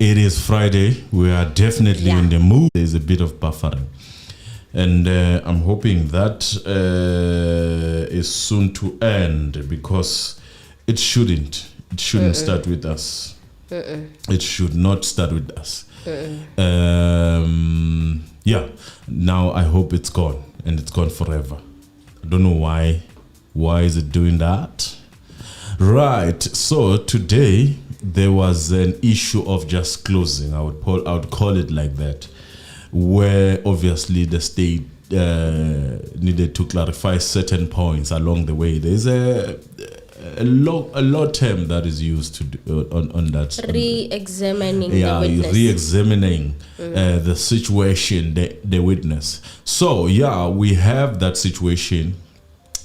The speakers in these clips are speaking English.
It is Friday. We are definitely in the mood. There's a bit of buffering. And I'm hoping that is soon to end, because it shouldn't. It shouldn't start with us. It should not start with us. Now I hope it's gone, and it's gone forever. I don't know why. Why is it doing that? Right. So today there was an issue of just closing. I would call it like that, where obviously the state needed to clarify certain points along the way. There's a law term that is used to do, on that. Re-examining the witness. Re-examining the situation, the witness. So we have that situation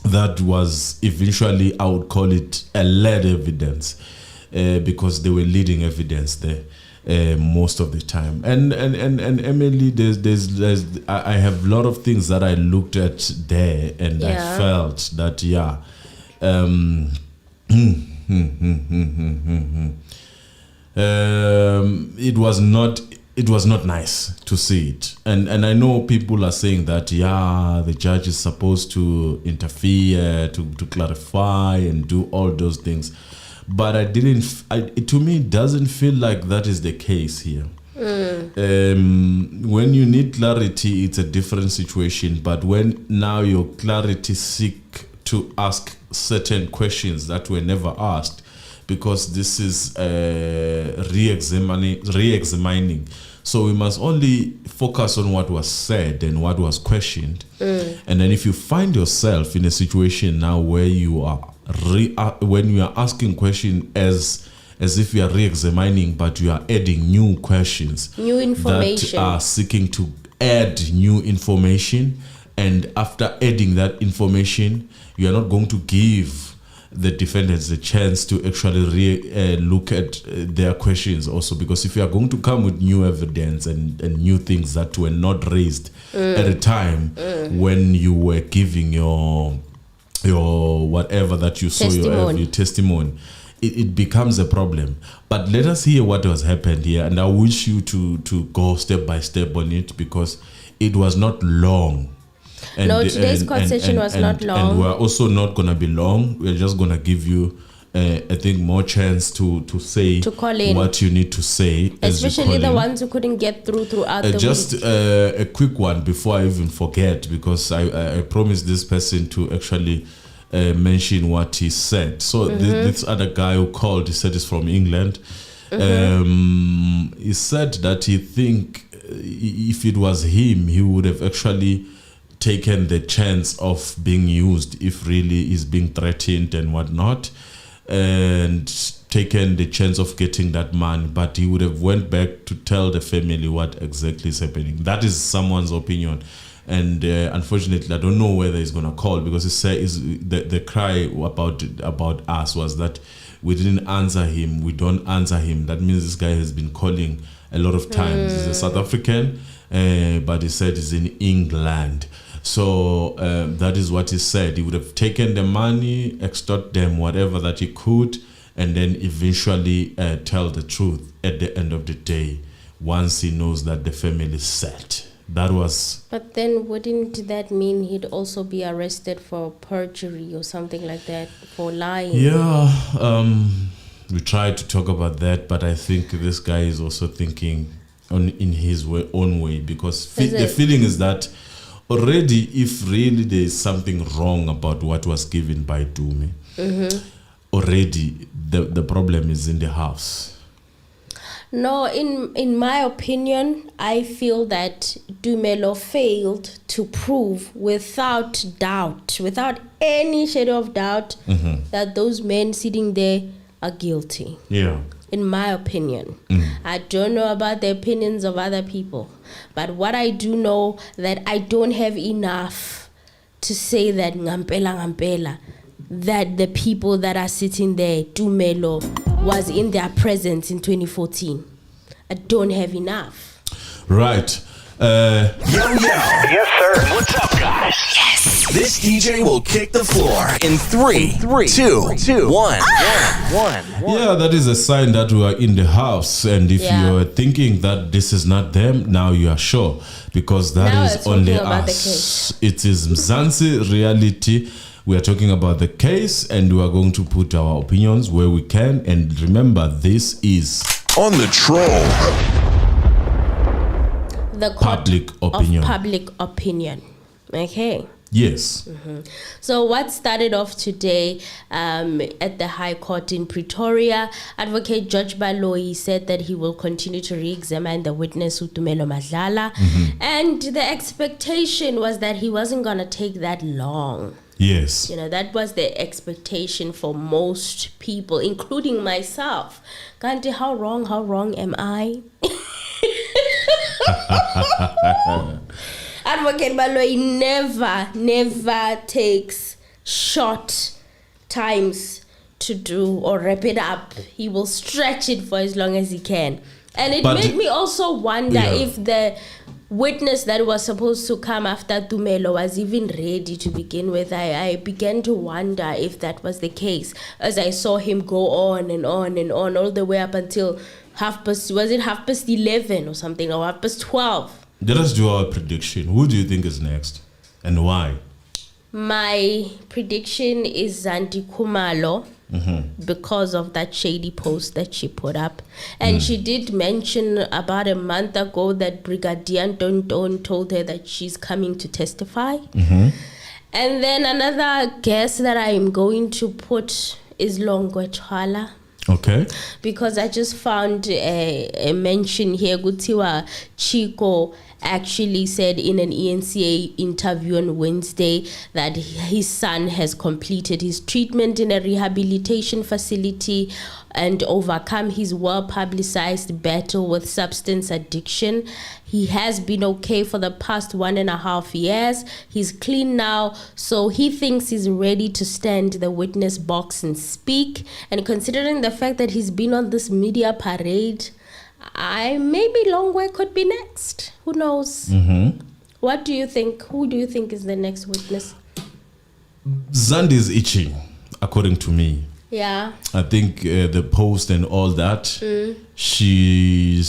that was eventually, I would call it a lead evidence, because they were leading evidence there. Most of the time, and Emily, there's I have a lot of things that I looked at there, and I felt that it was not nice to see it, and I know people are saying that the judge is supposed to interfere, to clarify and do all those things. But to me, it doesn't feel like that is the case here. When you need clarity, it's a different situation. But when now your clarity seek to ask certain questions that were never asked, because this is re-examining. So we must only focus on what was said and what was questioned. And then if you find yourself in a situation now where you are when you are asking questions as if you are re-examining, but you are adding new questions, new information, that are seeking to add new information, and after adding that information, you are not going to give the defendants the chance to actually look at their questions also, because if you are going to come with new evidence and new things that were not raised at a time when you were giving your whatever that you saw, your testimony, it becomes a problem. But let us hear what has happened here, and I wish you to go step by step on it, because it was not long. And today's conversation was not long. And we're also not going to be long. We're just going to give you, I think, more chance to say, to call in what you need to say. Especially the ones who couldn't get throughout the just week. A quick one before I even forget, because I promised this person to actually mention what he said. So this other guy who called, he said it's from England. He said that he think if it was him, he would have actually taken the chance of being used if really is being threatened and whatnot, and taken the chance of getting that man, but he would have went back to tell the family what exactly is happening. That is someone's opinion, and unfortunately I don't know whether he's gonna call, because the cry about us was that we didn't answer him, we don't answer him. That means this guy has been calling a lot of times. He's a South African, but he said he's in England. So that is what he said. He would have taken the money, extort them, whatever that he could, and then eventually tell the truth at the end of the day, once he knows that the family is set. That was... But then wouldn't that mean he'd also be arrested for perjury or something like that, for lying? Yeah, we tried to talk about that, but I think this guy is also thinking in his own way, because the feeling is that already, if really there is something wrong about what was given by Dume, already the problem is in the house. No, in my opinion, I feel that Tumelo failed to prove without doubt, without any shadow of doubt, that those men sitting there are guilty. Yeah. In my opinion. I don't know about the opinions of other people, but what I do know, that I don't have enough to say that ngampela, that the people that are sitting there, Tumelo, was in their presence in 2014. I don't have enough. Right. Yes, sir. What's up, guys? Yes. This DJ will kick the floor in 3, 2, 1. Yeah, that is a sign that we are in the house. And if you're thinking that this is not them, now you are sure. Because that now is only us. It is Mzansi reality. We are talking about the case and we are going to put our opinions where we can. And remember, this is On the Troll. The court public opinion. of public opinion. Okay. Yes. So what started off today at the High Court in Pretoria, Advocate Judge Baloyi said that he will continue to re-examine the witness Tumelo Madlala, and the expectation was that he wasn't going to take that long. Yes. You know, that was the expectation for most people, including myself. Kanti, how wrong am I? Advocate Baloyi never takes short times to do or wrap it up. He will stretch it for as long as he can. And it made me also wonder if the witness that was supposed to come after Tumelo was even ready to begin with. I began to wonder if that was the case as I saw him go on and on and on all the way up until 11 or something, or 12? Let us do our prediction. Who do you think is next and why? My prediction is Zanti Khumalo because of that shady post that she put up. And she did mention about a month ago that Brigadier Tonton told her that she's coming to testify. And then another guess that I'm going to put is Longwe Chwala. Okay. Because I just found a mention here. Gutiwa Chico actually said in an ENCA interview on Wednesday that his son has completed his treatment in a rehabilitation facility and overcome his well-publicized battle with substance addiction. He has been okay for the past 1.5 years. He's clean now, so he thinks he's ready to stand the witness box and speak. And considering the fact that he's been on this media parade, maybe Longwe could be next. Who knows? What do you think? Who do you think is the next witness? Zandi is itching, according to me. Yeah. I think the post and all that, she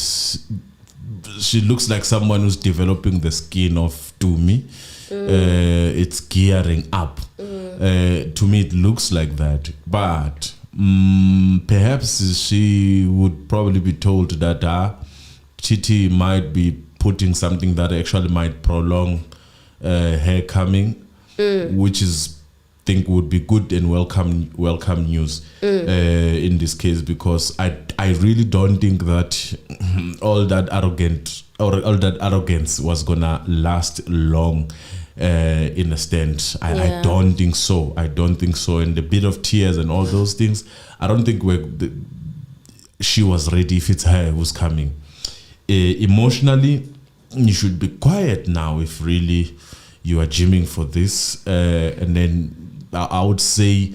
looks like someone who's developing the skin of Tumi. It's gearing up. To me, it looks like that. But perhaps she would probably be told that TT might be putting something that actually might prolong her coming, which is think would be good and welcome news in this case, because I really don't think that all that arrogance was gonna last long in a stand. I don't think so. And the bit of tears and all those things, I don't think she was ready if it's her who's coming. Emotionally, you should be quiet now if really you are gymming for this, and then I would say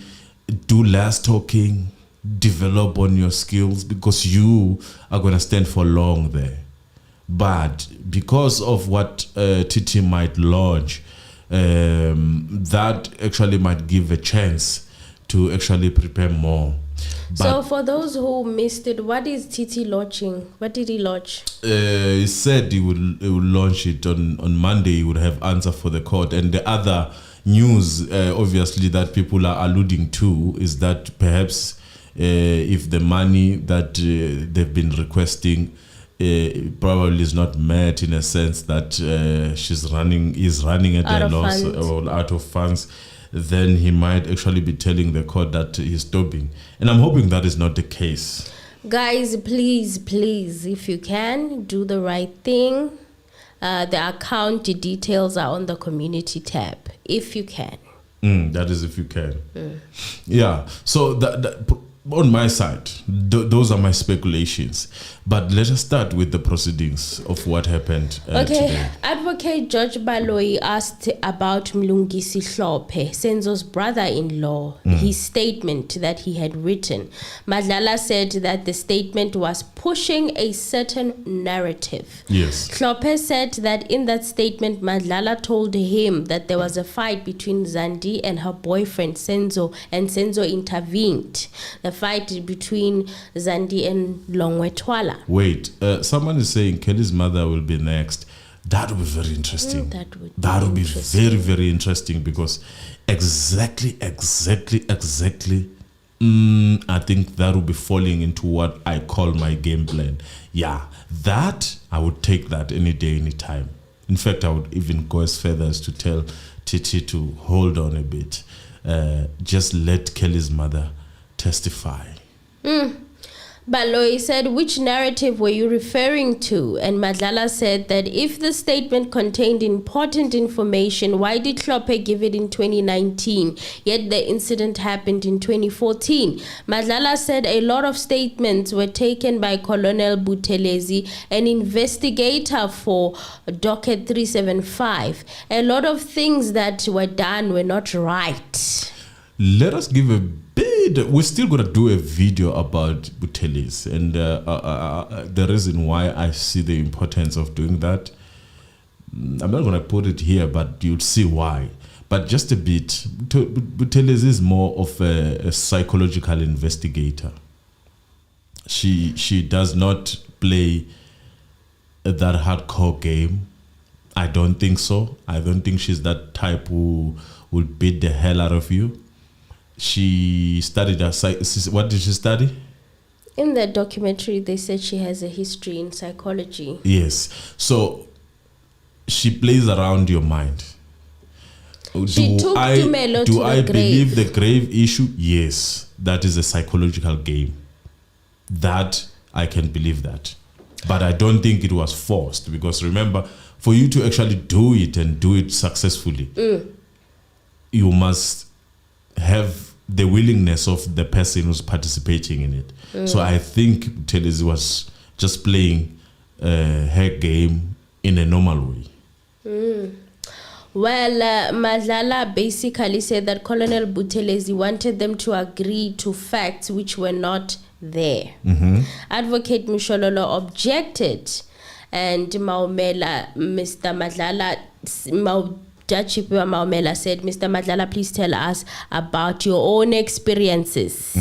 do less talking, develop on your skills, because you are going to stand for long there. But because of what TT might launch, that actually might give a chance to actually prepare more. But so for those who missed it, what is TT launching? What did he launch? He said he would launch it on Monday. He would have answer for the court. And the other news, obviously, that people are alluding to is that perhaps if the money that they've been requesting probably is not met, in a sense that is running at a loss or out of funds, then he might actually be telling the court that he's stopping. And I'm hoping that is not the case. Guys, please, if you can, do the right thing. The account details are on the community tab, if you can. That is if you can. Yeah. So on my side, those are my speculations. But let us start with the proceedings of what happened today. Advocate George Baloyi asked about Mlungisi Hlophe, Senzo's brother-in-law, his statement that he had written. Madlala said that the statement was pushing a certain narrative. Yes. Hlophe said that in that statement, Madlala told him that there was a fight between Zandi and her boyfriend Senzo, and Senzo intervened. The fight between Zandi and Longwetwala. Wait, someone is saying Kelly's mother will be next. That would be very interesting. That would be very, very interesting because exactly. I think that will be falling into what I call my game plan. Yeah, that I would take that any day, any time. In fact, I would even go as further as to tell TT to hold on a bit. Just let Kelly's mother testify. Baloyi said, which narrative were you referring to? And Madlala said that if the statement contained important information, why did Hlophe give it in 2019? Yet the incident happened in 2014. Madlala said a lot of statements were taken by Colonel Buthelezi, an investigator for Docket 375. A lot of things that were done were not right. Let us give a bit. We're still going to do a video about Buthelezi, and the reason why I see the importance of doing that, I'm not going to put it here, but you'll see why. But just a bit, Buthelezi is more of a psychological investigator. She does not play that hardcore game. I don't think so. I don't think she's that type who will beat the hell out of you. She studied what did she study? In the documentary, they said she has a history in psychology. Yes. So she plays around your mind. She took Tumelo to the grave. Do I believe the grave issue? Yes. That is a psychological game. That, I can believe that. But I don't think it was forced, because remember, for you to actually do it and do it successfully, you must have the willingness of the person who's participating in it. So I think Buthelezi was just playing her game in a normal way. Well, Madlala basically said that Colonel Buthelezi wanted them to agree to facts which were not there. Advocate Mshololo objected, and Maumela, Mr. Madlala, Maumela said, Mr. Madlala, please tell us about your own experiences.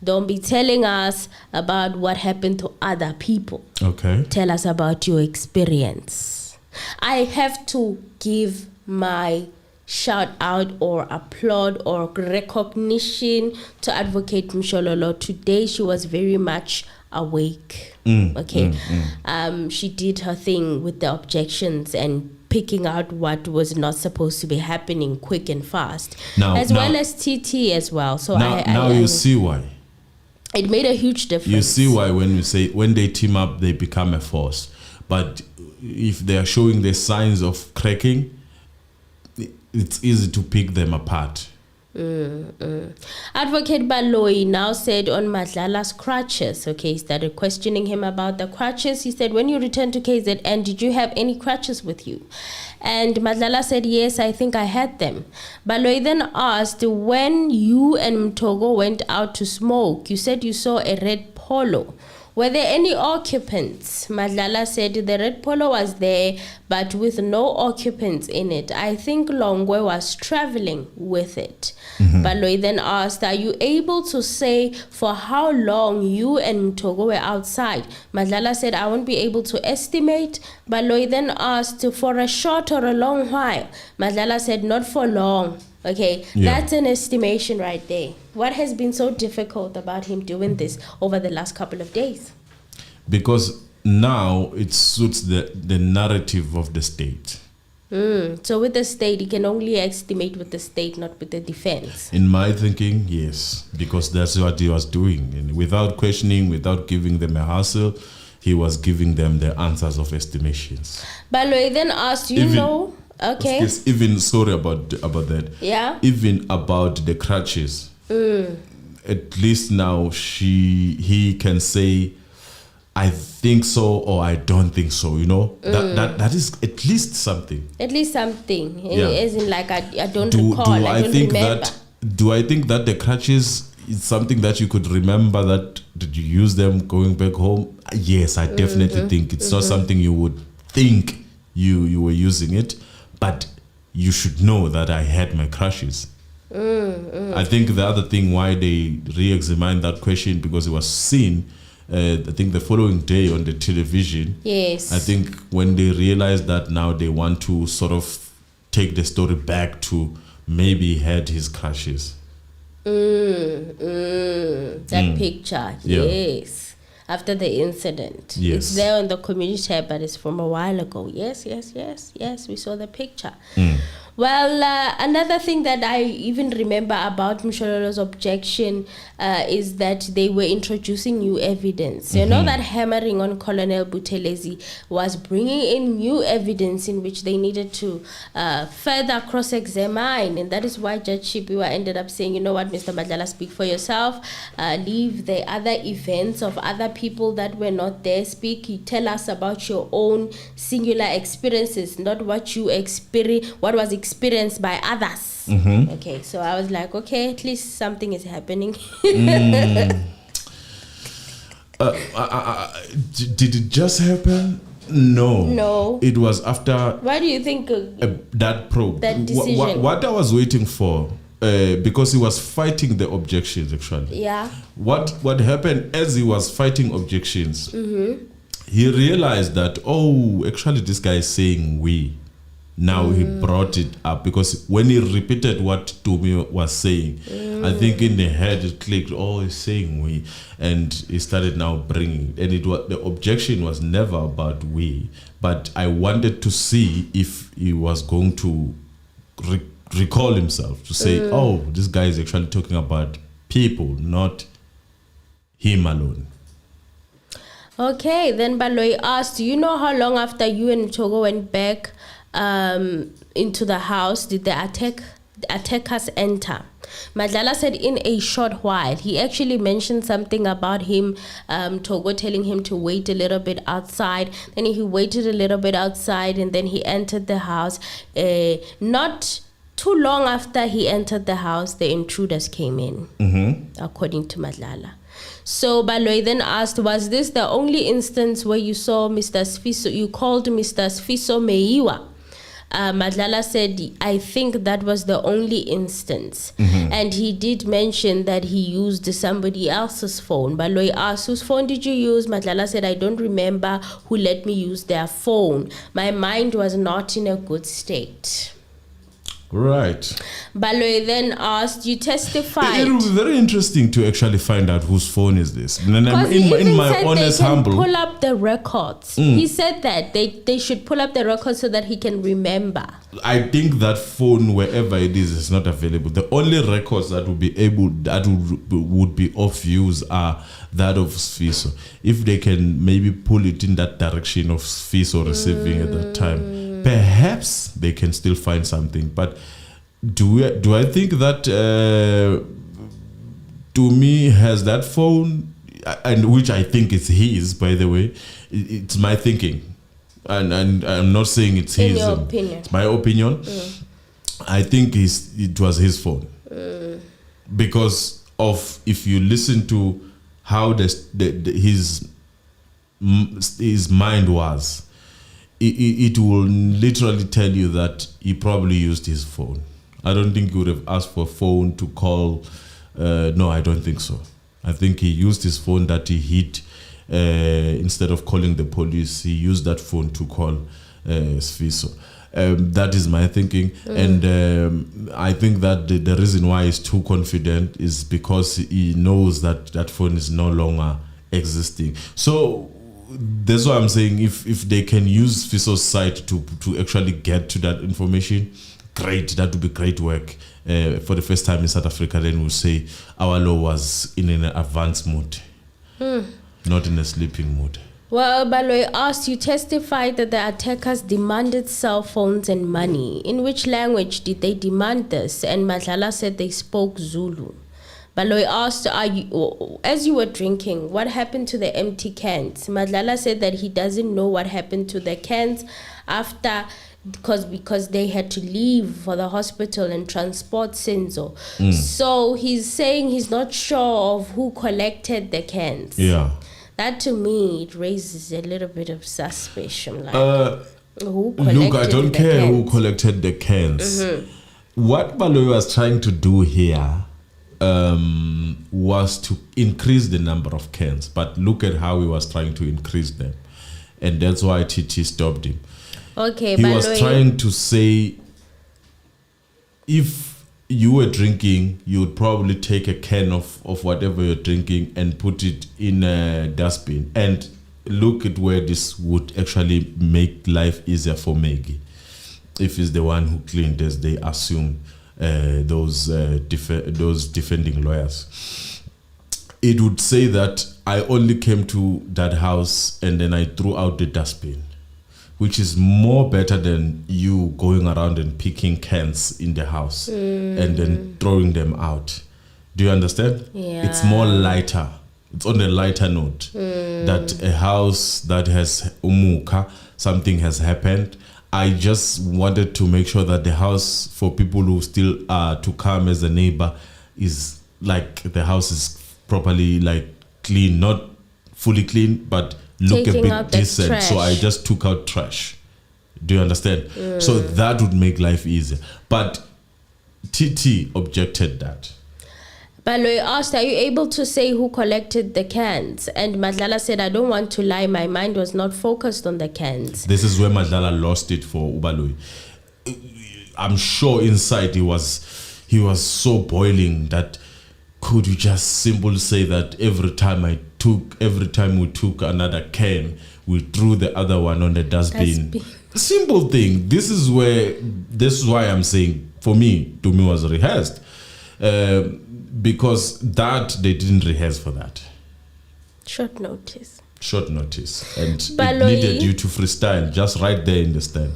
Don't be telling us about what happened to other people. Okay. Tell us about your experience. I have to give my shout out or applaud or recognition to Advocate Mshololo. Today she was very much awake. She did her thing with the objections and picking out what was not supposed to be happening quick and fast, well as TT as well. So now you see why it made a huge difference. You see why when they team up, they become a force. But if they are showing the signs of cracking, it's easy to pick them apart. Advocate Baloyi now said on Madlala's crutches, he started questioning him about the crutches. He said, when you returned to KZN, did you have any crutches with you? And Madlala said, yes, I think I had them. Baloyi then asked, when you and Mtogo went out to smoke, you said you saw a red polo. Were there any occupants? Madlala said the red polo was there, but with no occupants in it. I think Longwe was traveling with it. Baloyi then asked, are you able to say for how long you and Mtogo were outside? Madlala said, I won't be able to estimate. Baloyi then asked, for a short or a long while? Madlala said, not for long. That's an estimation right there. What has been so difficult about him doing this over the last couple of days? Because now it suits the narrative of the state. So with the state, he can only estimate with the state, not with the defense. In my thinking, yes, because that's what he was doing. And without questioning, without giving them a hassle, he was giving them the answers of estimations. Baloyi then asked, even sorry about that. Yeah. Even about the crutches. at least now he can say, I think so or I don't think so, that is at least something. At least something. Yeah. As in, like, I don't recall, I don't remember. Do I think that the crutches is something that you could remember, that did you use them going back home? Yes, I definitely think it's not something you would think you were using it, but you should know that I had my crushes. I think the other thing why they re-examined that question, because it was seen I think the following day on the television. Yes. I think when they realized that now they want to sort of take the story back to maybe he had his crushes. That picture, Yeah. yes. After the incident. Yes. It's there on the community tab, but it's from a while ago. Yes, we saw the picture. Well, another thing that I even remember about Mshololo's objection is that they were introducing new evidence. You know that hammering on Colonel Buthelezi was bringing in new evidence in which they needed to further cross-examine, and that is why Judge Shipiwa ended up saying, you know what, Mr. Madlala, speak for yourself, leave the other events of other people that were not there, speak, you tell us about your own singular experiences, not what you what was experienced by others. Okay, so I was like, okay, at least something is happening. Did it just happen? No. It was after. Why do you think that probe? That decision? What I was waiting for, because he was fighting the objections actually. Yeah. What happened as he was fighting objections? He realized that, actually this guy is saying we. Now he brought it up, because when he repeated what Tumelo was saying, I think in the head it clicked, he's saying we, and he started now bringing, and the objection was never about we, but I wanted to see if he was going to recall himself, to say, this guy is actually talking about people, not him alone. Okay, then Baloyi asked, do you know how long after you and Togo went back into the house did the attackers enter? Madlala said in a short while. He actually mentioned something about him, Togo telling him to wait a little bit outside. Then he waited a little bit outside, and then he entered the house. Not too long after he entered the house, the intruders came in, according to Madlala. So Baloyi then asked, was this the only instance where you saw Mr. Sfiso, you called Mr. Senzo Meyiwa? Madlala said, I think that was the only instance. And he did mention that he used somebody else's phone. Baloyi asked, whose phone did you use? Madlala said, I don't remember who let me use their phone. My mind was not in a good state. Right. Baloyi then asked, you testified. It will be very interesting to actually find out whose phone is this. And in my honest humble, pull up the records. He said that they should pull up the records so that he can remember. I think that phone, wherever it is not available. The only records that would be would be of use are that of Sfiso. If they can maybe pull it in that direction of Sfiso receiving at that time, perhaps they can still find something. But do I think that Tumi has that phone, and which I think is his, by the way? It's my thinking, and I'm not saying it's his. In your opinion, it's my opinion. I think it was his phone, because of, if you listen to how his mind was. It will literally tell you that he probably used his phone. I don't think he would have asked for a phone to call. No, I don't think so. I think he used his phone that he hid. Instead of calling the police, he used that phone to call Sfiso. That is my thinking. And I think that the reason why he's too confident is because he knows that that phone is no longer existing. So that's why I'm saying, if they can use Fiso's site to actually get to that information, great. That would be great work. For the first time in South Africa, then we'll say our law was in an advanced mood, not in a sleeping mood. Well, Baloyi asked, you testified that the attackers demanded cell phones and money. In which language did they demand this? And Madlala said they spoke Zulu. Baloyi asked, as you were drinking, what happened to the empty cans? Madlala said that he doesn't know what happened to the cans after, because they had to leave for the hospital and transport Senzo. So he's saying he's not sure of who collected the cans. Yeah. That to me, it raises a little bit of suspicion. Like, who collected look, I don't care cans? who collected the cans. What Baloyi was trying to do here was to increase the number of cans, but look at how he was trying to increase them, and that's why TT stopped him. Okay, he Baloyi was trying to say, if you were drinking, you would probably take a can of whatever you're drinking and put it in a dustbin, and look at where this would actually make life easier for Maggie, if he's the one who cleaned, as they assume. Those defending lawyers, it would say that I only came to that house and then I threw out the dustbin, which is more better than you going around and picking cans in the house and then throwing them out. Do you understand? Yeah. It's more lighter. It's on a lighter note that a house that has umuka, something has happened. I just wanted to make sure that the house, for people who still are to come as a neighbor, is like the house is properly like clean, not fully clean, but look Taking a out bit the decent. trash. So I just took out trash. Do you understand? So that would make life easier. But TT objected that. Baloyi asked, are you able to say who collected the cans? And Madlala said, I don't want to lie. My mind was not focused on the cans. This is where Madlala lost it for Baloyi. I'm sure inside he was so boiling that could you just simply say that every time we took another can, we threw the other one on the dustbin. Simple thing. This is why I'm saying, for me, was rehearsed. Because that they didn't rehearse for that. Short notice. And Baloyi, it needed you to freestyle just right there in the stand.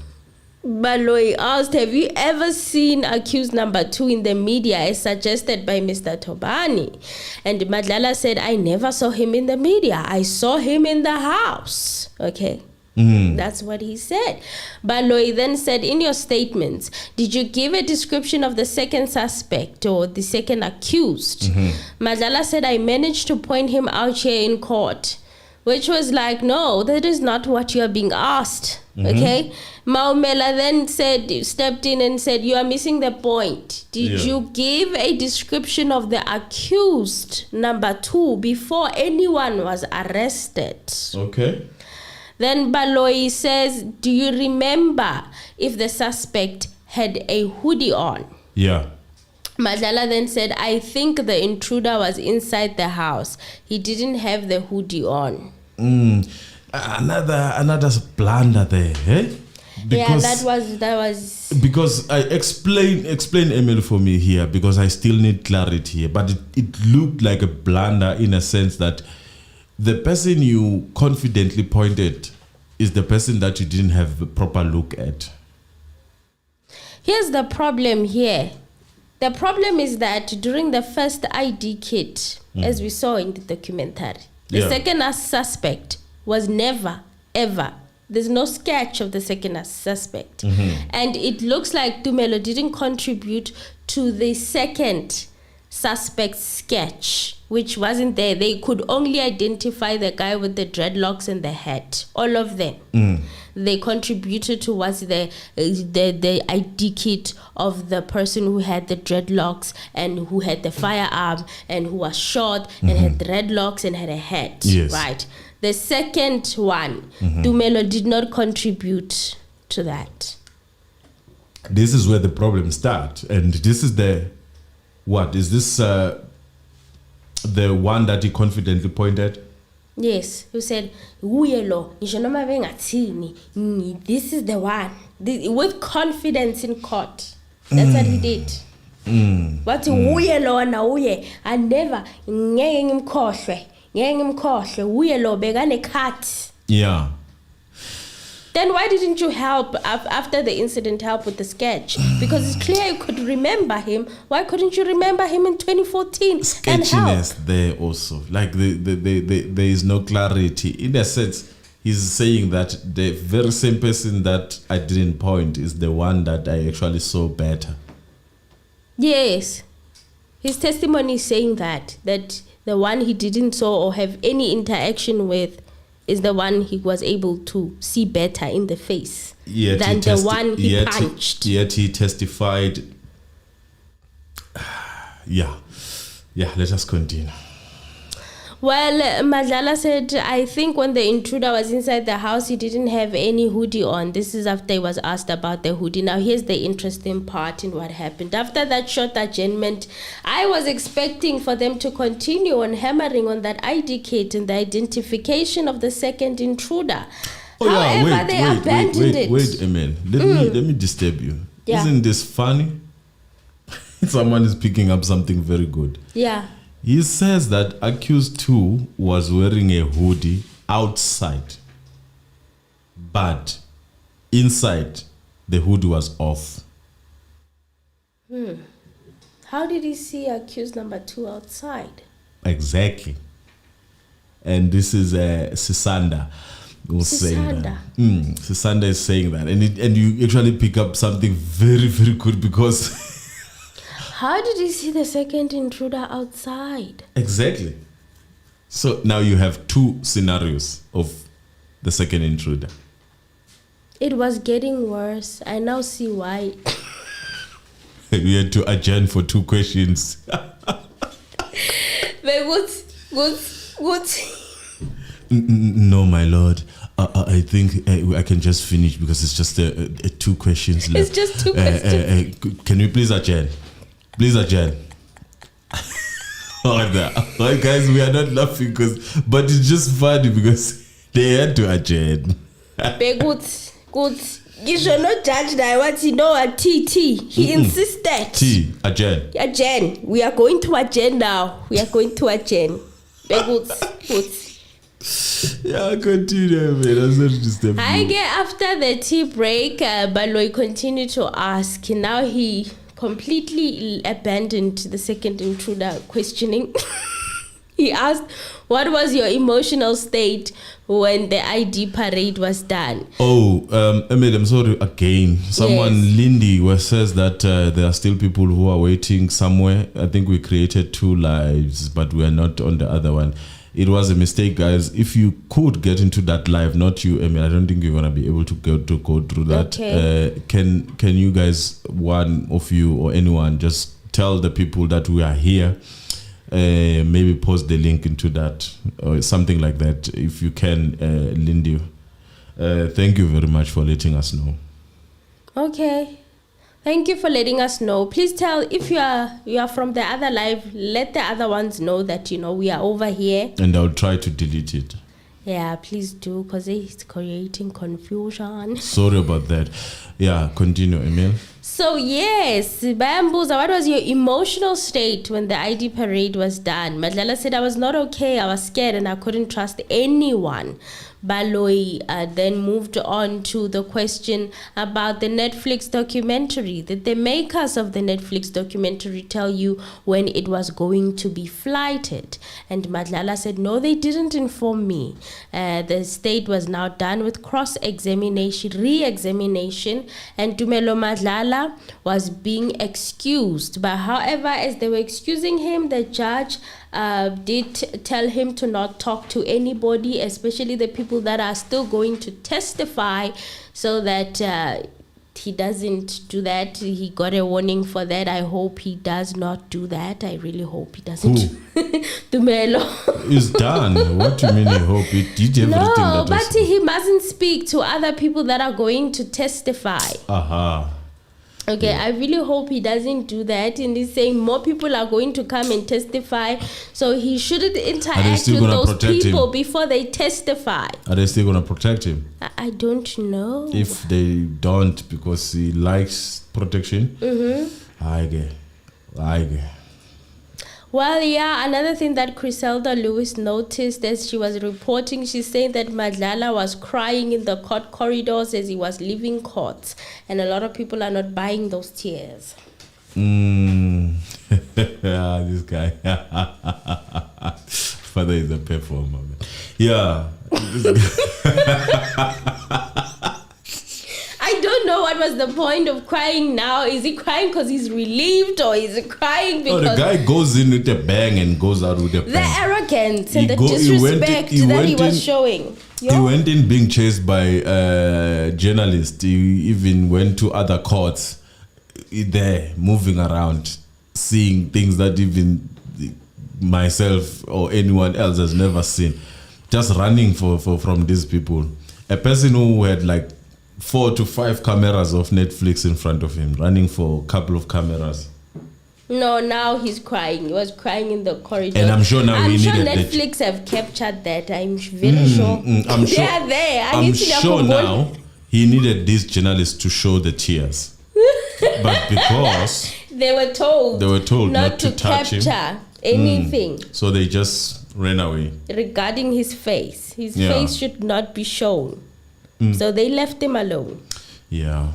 Baloyi asked, have you ever seen accused number 2 in the media as suggested by Mr. Tobani? And Madlala said, I never saw him in the media. I saw him in the house. Okay. That's what he said. Baloyi then said, in your statements, did you give a description of the second suspect or the second accused? Madlala said, I managed to point him out here in court, which was like, no, that is not what you are being asked. Okay. Maumela then stepped in and said, you are missing the point. Did you give a description of the accused number 2 before anyone was arrested? Okay. Then Baloyi says, do you remember if the suspect had a hoodie on? Yeah. Madlala then said, I think the intruder was inside the house. He didn't have the hoodie on. Another blunder there, eh? Because, that was because I explain Emil for me here, because I still need clarity here. But it looked like a blunder in a sense that the person you confidently pointed is the person that you didn't have a proper look at. Here's the problem here. The problem is that during the first ID kit, as we saw in the documentary, the second suspect was never, ever. There's no sketch of the second suspect. And it looks like Tumelo didn't contribute to the second suspect sketch, which wasn't there. They could only identify the guy with the dreadlocks and the hat. All of them. They contributed towards the ID kit of the person who had the dreadlocks and who had the firearm and who was shot and had dreadlocks and had a hat. Yes. Right. The second one, Tumelo did not contribute to that. This is where the problem starts, and this is what is this? The one that he confidently pointed. Yes, who said, this is the one. With confidence in court. That's what he did. What I never Yeah. Then why didn't you help after the incident? Help with the sketch, because it's clear you could remember him. Why couldn't you remember him in 2014? Sketchiness there also, like there is no clarity. In a sense, he's saying that the very same person that I didn't point is the one that I actually saw better. Yes, his testimony is saying that the one he didn't saw or have any interaction with is the one he was able to see better in the face than the one he punched. Yet he testified. Yeah, let us continue. Well, Madlala said, I think when the intruder was inside the house, he didn't have any hoodie on. This is after he was asked about the hoodie. Now, here's the interesting part in what happened. After that short adjournment, I was expecting for them to continue on hammering on that ID kit and the identification of the second intruder. However, they abandoned it. Wait a minute. Let me disturb you. Yeah. Isn't this funny? Someone is picking up something very good. Yeah. He says that accused 2 was wearing a hoodie outside, but inside the hoodie was off. How did he see accused number 2 outside? Exactly. And this is Sisanda who's saying that. Sisanda is saying that. And you actually pick up something very, very good, because how did he see the second intruder outside? Exactly. So now you have 2 scenarios of the second intruder. It was getting worse. I now see why. We had to adjourn for 2 questions. Good. No, my lord. I think I can just finish, because it's just 2 questions left. It's just 2 questions. Can we please adjourn? Please adjourn. All right, guys, we are not laughing, but it's just funny because they had to adjourn. Good. You should not judge that. What you know at TT. He insisted. Adjourn. Adjourn. We are going to adjourn now. Good. Yeah, continue, man. That's not disturbing. I get after the tea break, Baloyi continued to ask. Now he completely abandoned the second intruder questioning. He asked, what was your emotional state when the ID parade was done? Emily, I'm sorry again. Someone, Lindy, says that there are still people who are waiting somewhere. I think we created 2 lives, but we are not on the other one. It was a mistake, guys. If you could get into that live, not you, Emily, I don't think you're gonna be able to go through that. Okay. Can you guys, one of you or anyone, just tell the people that we are here? Maybe post the link into that or something like that, if you can, Lindy. Thank you very much for letting us know. Okay. Thank you for letting us know. Please tell, if you are from the other live, let the other ones know that, we are over here. And I'll try to delete it. Yeah, please do, because it's creating confusion. Sorry about that. Yeah, continue, Emil. So yes, Bambuza, what was your emotional state when the ID parade was done? Madlala said, I was not okay. I was scared and I couldn't trust anyone. Baloyi then moved on to the question about the Netflix documentary. Did the makers of the Netflix documentary tell you when it was going to be flighted? And Madlala said, no, they didn't inform me. The state was now done with cross-examination, re-examination, and Tumelo Madlala was being excused. But however, as they were excusing him, the judge did tell him to not talk to anybody, especially the people that are still going to testify, so that he doesn't do that. He got a warning for that. I hope he does not do that. I really hope he doesn't. Tumelo. It's done. What do you mean you hope? He did everything No, that but he mustn't speak to other people that are going to testify. Aha. Okay, I really hope he doesn't do that. And he's saying more people are going to come and testify, so he shouldn't interact with those people before they testify. Are they still going to protect him? I don't know. If they don't, because he likes protection, I get. Well, yeah, another thing that Griselda Lewis noticed as she was reporting, she's saying that Madlala was crying in the court corridors as he was leaving court. And a lot of people are not buying those tears. This guy. Father is a performer. Man. Yeah. I don't know what was the point of crying now. Is he crying because he's relieved, or is he crying because... No, the guy goes in with a bang and goes out with a bang. The arrogance and the disrespect that he was showing. He went in being chased by journalists. He even went to other courts there, moving around, seeing things that even myself or anyone else has never seen. Just running from these people. A person who had like 4 to 5 cameras of Netflix in front of him, running for a couple of cameras. No, now he's crying. He was crying in the corridor. And I'm sure now I'm we sure needed Netflix have captured that. I'm very sure. I'm sure, they are there. I'm sure now he needed these journalists to show the tears. But because they were told not to touch capture him. anything. So they just ran away. Regarding his face. His face should not be shown. So they left him alone. Yeah.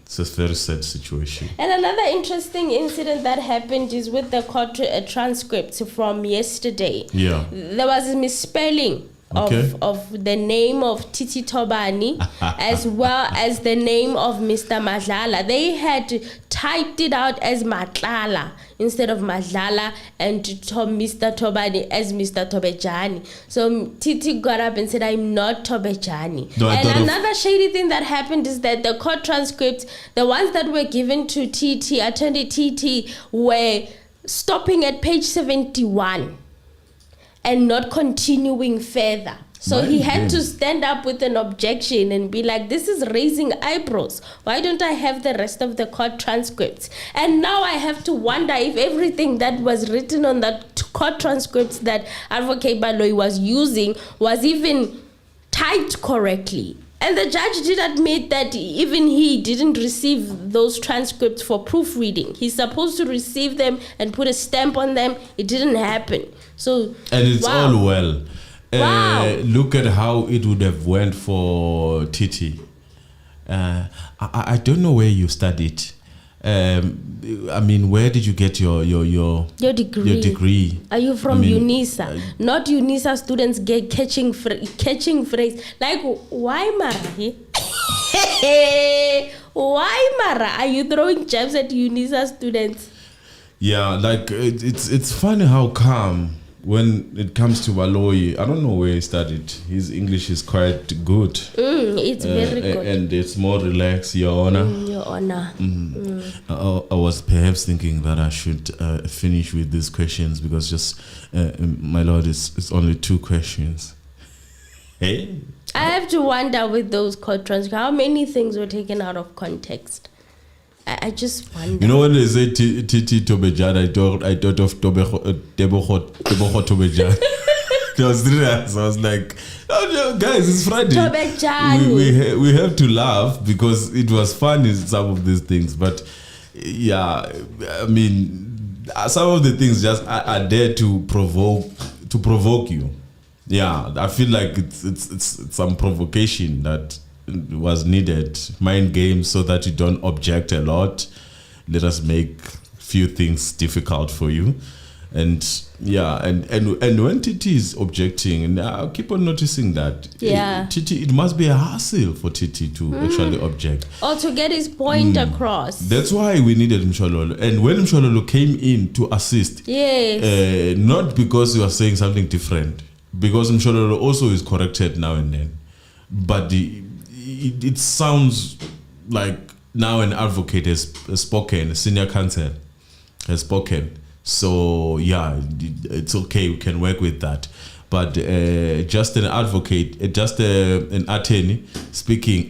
It's a very sad situation. And another interesting incident that happened is with the court transcripts from yesterday. Yeah. There was a misspelling of the name of Titi Tobani as well as the name of Mr. Madlala. They had typed it out as Madlala instead of Madlala, and Mr. Tobani as Mr. Tobejani. So Titi got up and said, I'm not Tobejani. And another shady thing that happened is that the court transcripts, the ones that were given to TT, attorney TT, were stopping at page 71 and not continuing further. So he had to stand up with an objection and be like, this is raising eyebrows. Why don't I have the rest of the court transcripts? And now I have to wonder if everything that was written on the court transcripts that Advocate Baloyi was using was even typed correctly. And the judge did admit that even he didn't receive those transcripts for proofreading. He's supposed to receive them and put a stamp on them. It didn't happen. So, and it's all well. Look at how it would have went for TT. I don't know where you studied. I mean, where did you get your degree? Your degree. Are you from UNISA? Not UNISA students get catching phrase like why Mara? Why Mara? Are you throwing jabs at UNISA students? Yeah, like it's funny how calm. When it comes to Baloyi, I don't know where he studied. His English is quite good. It's very good. And it's more relaxed, Your Honor. Your Honor. I was perhaps thinking that I should finish with these questions because just, my Lord, it's only 2 questions. Hey? I have to wonder with those court transcripts, how many things were taken out of context? I just wonder. You know when they say Titi Tobejan, I thought of Teboho Tobejan. I was like, oh, guys, it's Friday. We have to laugh because it was funny, some of these things. But yeah, I mean, some of the things just are there to provoke you. Yeah, I feel like it's some provocation that was needed. Mind games so that you don't object a lot. Let us make few things difficult for you. And yeah, and when TT is objecting, and I'll keep on noticing that. Yeah. TT, it must be a hassle for TT to actually object. Or to get his point across. That's why we needed Mshololo. And when Mshololo came in to assist, not because he was saying something different, because Mshololo also is corrected now and then. But it sounds like now an advocate has spoken, a senior counsel has spoken. So yeah, it's okay, we can work with that. But just an advocate, just an attorney speaking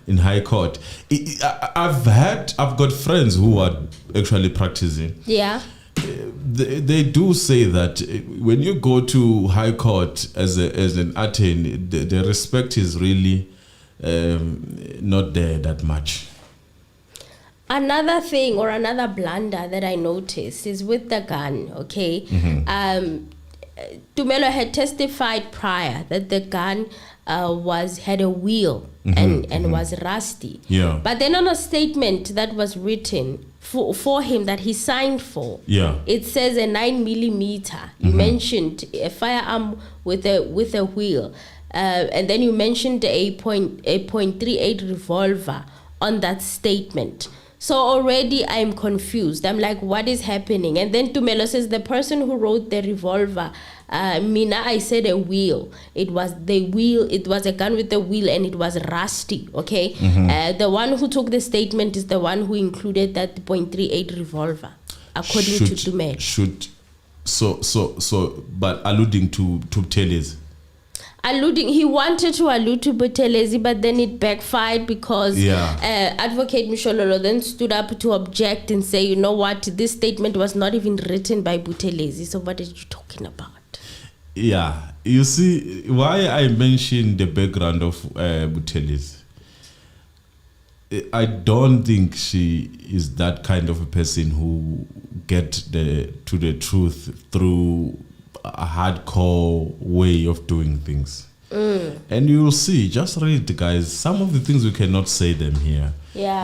in high court. I've got friends who are actually practicing. Yeah. They do say that when you go to high court as an attorney, the respect is really not there that much. Another thing or another blunder that I noticed is with the gun, okay? Tumelo had testified prior that the gun had a wheel and was rusty. Yeah. But then on a statement that was written for him that he signed for, it says a 9mm. You mentioned a firearm with a wheel, and then you mentioned a .38 revolver on that statement. So already I'm confused. I'm like, what is happening? And then Tumelo says the person who wrote the revolver, Mina, I said a wheel. It was the wheel. It was a gun with a wheel and it was rusty. Okay. The one who took the statement is the one who included that .38 revolver, according to Tumelo. But alluding to Buthelezi. He wanted to allude to Buthelezi, but then it backfired because Advocate Mshololo then stood up to object and say, you know what, this statement was not even written by Buthelezi. So what are you talking about? Yeah, you see, why I mentioned the background of Buthelezi, I don't think she is that kind of a person who get to the truth through a hardcore way of doing things. And you'll see, just read, guys, some of the things we cannot say them here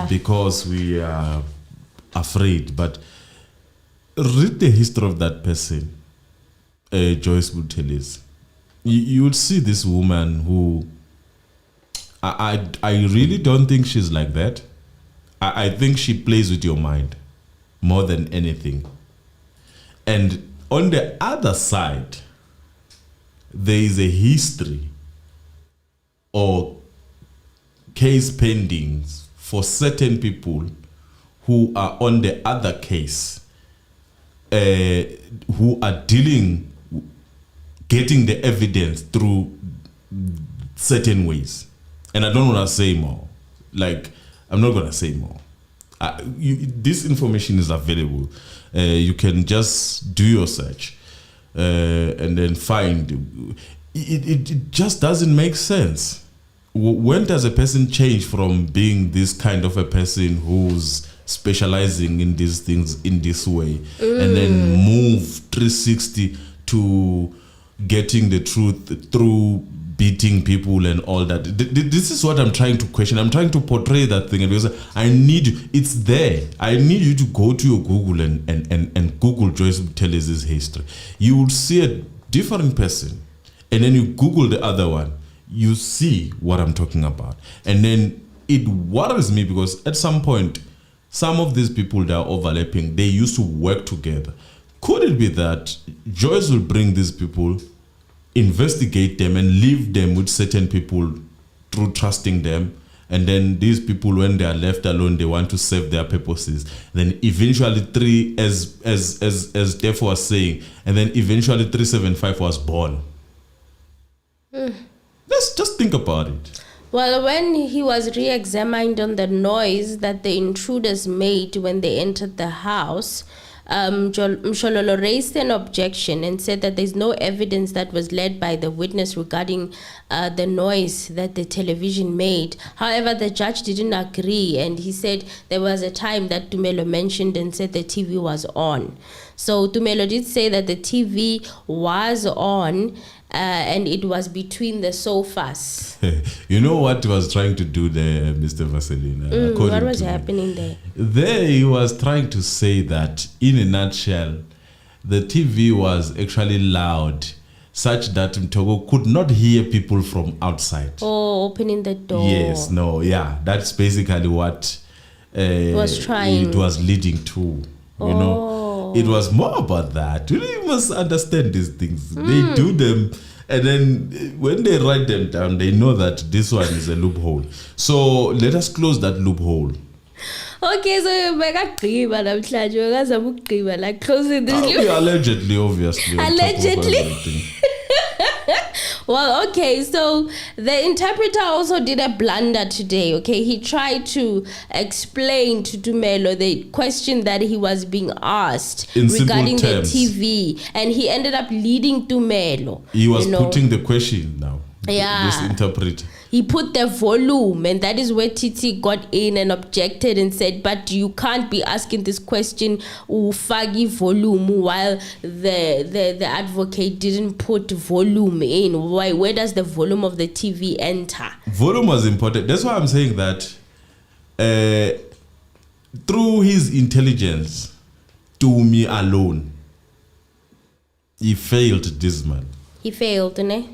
because we are afraid, but read the history of that person, Joyce Buthelezi. You would see this woman who I really don't think she's like that. I think she plays with your mind more than anything. And on the other side, there is a history or case pending for certain people who are on the other case, who are getting the evidence through certain ways. And I don't want to say more. Like, I'm not going to say more. This information is available. You can just do your search and then find. It just doesn't make sense. When does a person change from being this kind of a person who's specializing in these things in this way and then move 360 to getting the truth through beating people and all that? This is what I'm trying to question. I'm trying to portray that thing because I need you. It's there. I need you to go to your Google and Google Joyce Buthelezi's history. You will see a different person, and then you Google the other one. You see what I'm talking about, and then it worries me because at some point, some of these people that are overlapping, they used to work together. Could it be that Joyce will bring these people, investigate them and leave them with certain people through trusting them, and then these people, when they are left alone, they want to serve their purposes. Then eventually as Def was saying, and then eventually 375 was born. Let's just think about it. Well, when he was re-examined on the noise that the intruders made when they entered the house, Mshololo raised an objection and said that there's no evidence that was led by the witness regarding the noise that the television made. However, the judge didn't agree, and he said there was a time that Tumelo mentioned and said the TV was on. So Tumelo did say that the TV was on, and it was between the sofas. You know what he was trying to do there, Mr. Vaseline? What was happening there? There he was trying to say that, in a nutshell, the TV was actually loud, such that Mtogo could not hear people from outside. Oh, opening the door. Yes, no, yeah. That's basically what it was leading to, you know. It was more about that. You must understand these things. They do them, and then when they write them down, they know that this one is a loophole. So let us close that loophole. Okay, so you're like closing this loophole. Allegedly, obviously. Allegedly. Well, okay, so the interpreter also did a blunder today, okay? He tried to explain to Tumelo the question that he was being asked regarding the TV, and he ended up leading Tumelo. He was putting the question now. Yeah. This interpreter. he put the volume, and that is where TT got in and objected and said, but you can't be asking this question ufagi volume while the advocate didn't put volume in. Why? Where does the volume of the TV enter? Volume was important. That's why I'm saying that through his intelligence, to me alone, he failed this man. He failed, ne?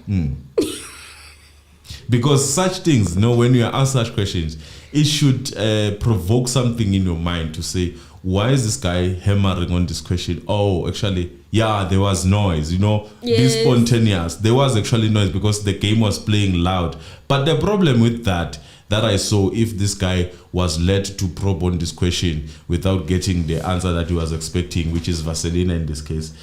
Because such things, when you ask such questions, it should provoke something in your mind to say, why is this guy hammering on this question? Oh, actually, yeah, there was noise, be spontaneous. There was actually noise because the game was playing loud. But the problem with that I saw, if this guy was led to probe on this question without getting the answer that he was expecting, which is Vaselina in this case,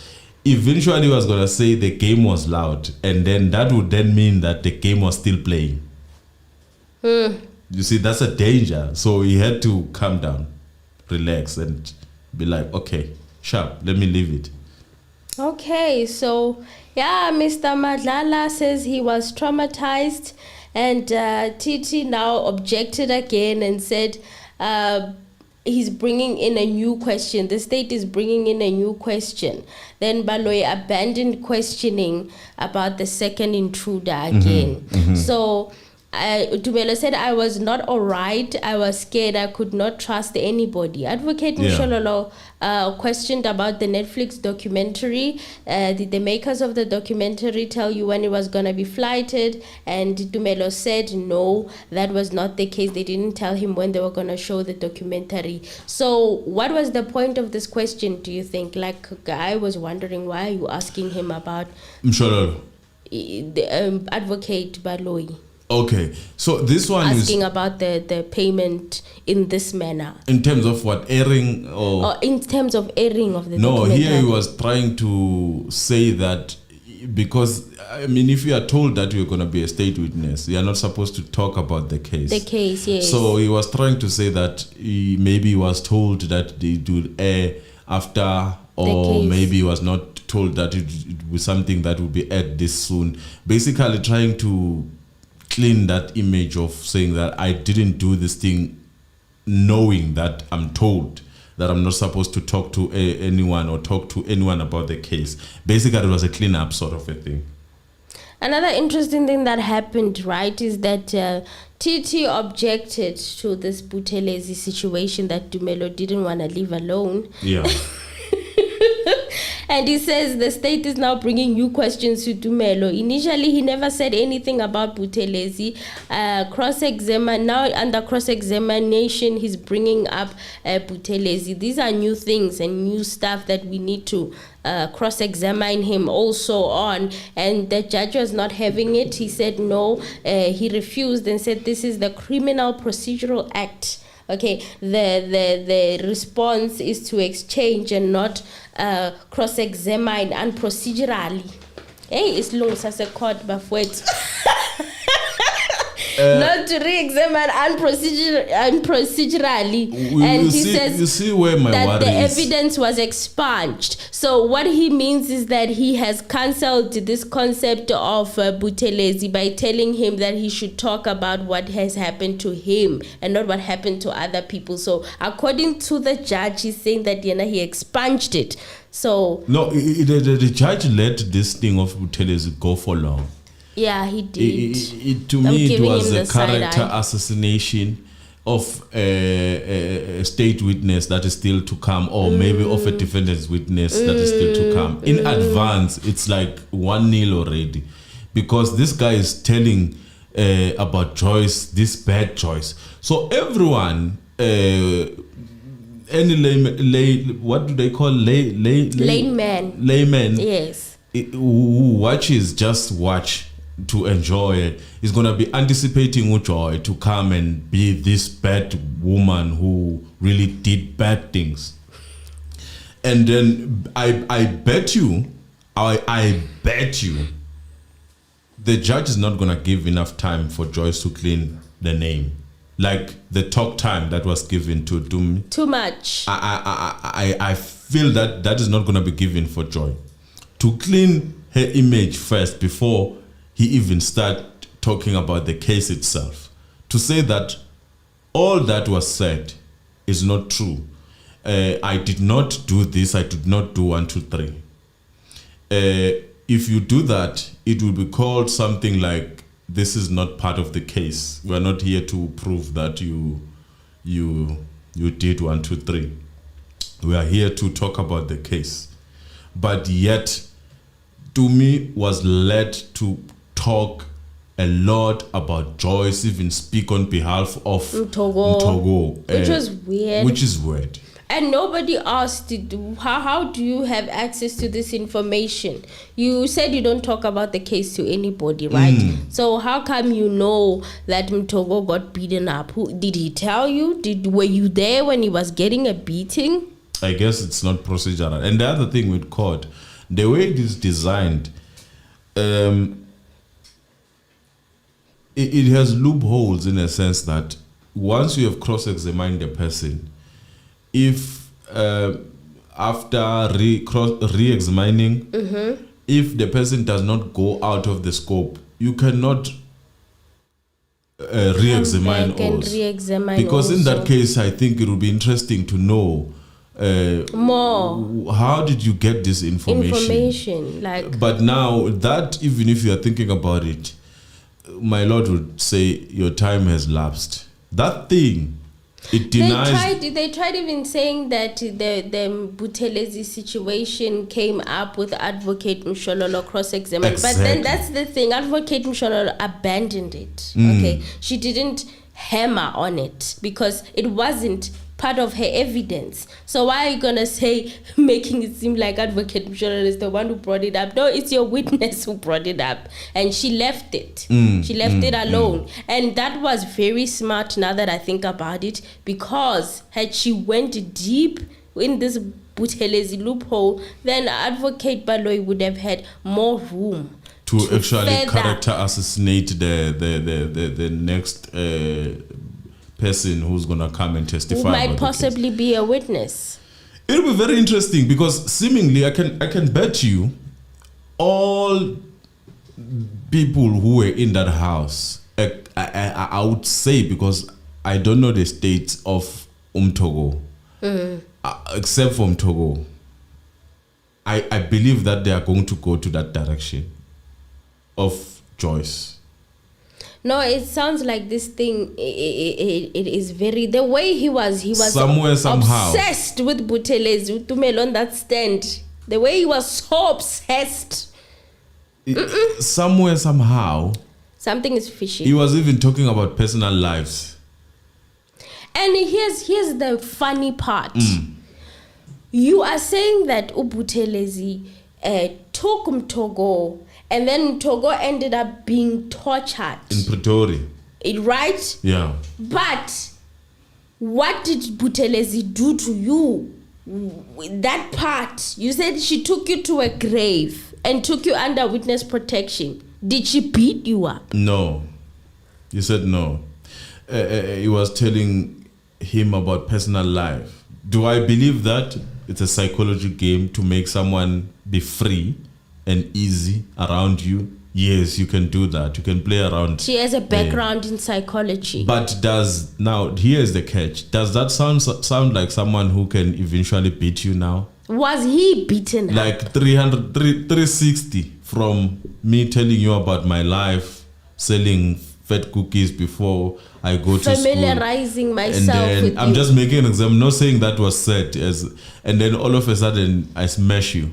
eventually he was going to say the game was loud, and then that would then mean that the game was still playing. You see, that's a danger. So he had to calm down, relax, and be like, okay, sharp, let me leave it. Okay, so yeah, Mr. Madlala says he was traumatized, and TT now objected again and said he's bringing in a new question. The state is bringing in a new question. Then Baloyi abandoned questioning about the second intruder again. So Tumelo said, I was not all right. I was scared. I could not trust anybody. Advocate Mshololo questioned about the Netflix documentary. Did the makers of the documentary tell you when it was going to be flighted? And Tumelo said, no, that was not the case. They didn't tell him when they were going to show the documentary. So what was the point of this question, do you think? Like, I was wondering, why are you asking him about Mshololo? The advocate Baloyi. Okay, so this one asking about the payment in this manner. In terms of what, airing or in terms of airing of the No, documentary. here he was trying to say that because, I mean, if you are told that you're going to be a state witness, you are not supposed to talk about the case. The case, yes. So he was trying to say that maybe he was told that they do air after, or maybe he was not told that it was something that would be aired this soon. Basically trying to clean that image of saying that I didn't do this thing knowing that I'm told that I'm not supposed to talk to anyone or talk to anyone about the case. Basically, it was a clean-up sort of a thing. Another interesting thing that happened, right, is that TT objected to this Buthelezi situation that Tumelo didn't want to leave alone. Yeah. And he says the state is now bringing new questions to Tumelo. Initially, he never said anything about Buthelezi. Now under cross-examination, he's bringing up Buthelezi. These are new things and new stuff that we need to cross-examine him also on. And the judge was not having it. He said no. He refused and said this is the Criminal Procedural Act. Okay, the response is to exchange and not cross-examine and procedurally. Hey, it's long as a court, but wait. Not to re-examine and procedurally. And he says you see where my that the is. evidence was expunged. So what he means is that he has cancelled this concept of Buthelezi by telling him that he should talk about what has happened to him and not what happened to other people. So according to the judge, he's saying that he expunged it. So no, the judge let this thing of Buthelezi go for long. Yeah, he did. To me, it was a character assassination of a state witness that is still to come, or maybe of a defendant's witness that is still to come. In advance, it's like 1-0 already, because this guy is telling about Joyce, this bad Joyce. So everyone, any what do they call layman? Yes. Who watches, just watch to enjoy it, is going to be anticipating Joy to come and be this bad woman who really did bad things. And then I bet you the judge is not going to give enough time for Joyce to clean the name, like the talk time that was given to Dumi. Too much. I feel that is not going to be given for Joy to clean her image first before he even start talking about the case itself. To say that all that was said is not true. I did not do this, I did not do 1, 2, 3. If you do that, it will be called something like, this is not part of the case. We are not here to prove that you did 1, 2, 3. We are here to talk about the case. But yet, Tumi was led to talk a lot about Joyce, even speak on behalf of Mtogo, which is weird. And nobody asked, how do you have access to this information? You said you don't talk about the case to anybody, right? So how come you know that Mtogo got beaten up? Did he tell you? Were you there when he was getting a beating? I guess it's not procedural. And the other thing with court, the way it is designed, it has loopholes in a sense that once you have cross-examined the person, if after re-examining, if the person does not go out of the scope, you cannot re-examine because in that case, I think it would be interesting to know more. How did you get this information? But now that, even if you are thinking about it, my lord would say your time has lapsed. That thing, it denies. They tried even saying that the Buthelezi situation came up with Advocate Mshololo cross-examined. Exactly. But then that's the thing, Advocate Mshololo abandoned it. Okay, she didn't hammer on it because it wasn't part of her evidence. So why are you gonna say, making it seem like Advocate Mshololo is the one who brought it up? No, it's your witness who brought it up, and she left it. She left it alone, and that was very smart. Now that I think about it, because had she went deep in this Buthelezi loophole, then Advocate Baloyi would have had more room to actually character assassinate the next person who's gonna come and testify. Who might possibly be a witness. It'll be very interesting because seemingly I can bet you all people who were in that house. I would say, because I don't know the states of Mtogo, except for Mtogo. I believe that they are going to go to that direction of Joyce. No, it sounds like this thing. It is very, the way he was somewhere somehow obsessed with Buthelezi, Tumelo on that stand. The way he was so obsessed. Somewhere somehow something is fishy. He was even talking about personal lives. And here's the funny part. You are saying that Buthelezi took Mtogo, and then Mtogo ended up being tortured in Pretoria. Right? Yeah. But what did Buthelezi do to you? That part, you said she took you to a grave and took you under witness protection. Did she beat you up? No. You said no. He was telling him about personal life. Do I believe that? It's a psychology game to make someone be free and easy around you. Yes, you can do that. You can play around. She has a background in psychology. But here's the catch. Does that sound like someone who can eventually beat you now? Was he beaten like 360 from me telling you about my life, selling fat cookies before I go to school. Familiarizing myself with I'm just making an example, not saying that was said, and then all of a sudden I smash you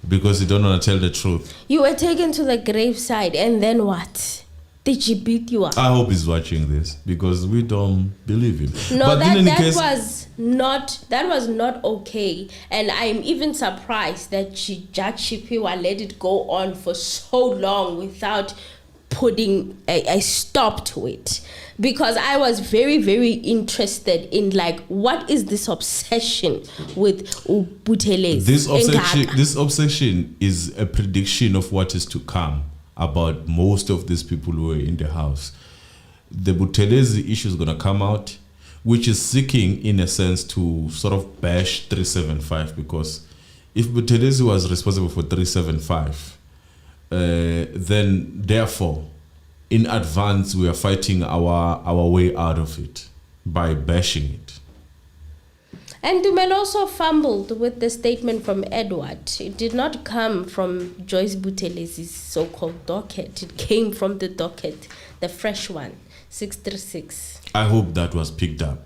because you don't want to tell the truth. You were taken to the graveside, and then what? Did she beat you up? I hope he's watching this because we don't believe him. No, but that was not okay, and I'm even Surprised that Judge Shipiwa let it go on for so long without putting a stop to it, because I was very, very interested in what is this obsession with Buthelezi? This obsession is a prediction of what is to come about most of these people who are in the house. The Buthelezi issue is going to come out, which is seeking, in a sense, to sort of bash 375, because if Buthelezi was responsible for 375, then therefore in advance we are fighting our way out of it by bashing it. And Tumelo also fumbled with the statement from Edward. It did not come from Joyce Buthelezi's so-called docket. It came from the docket, the fresh one, 636. I hope that was picked up.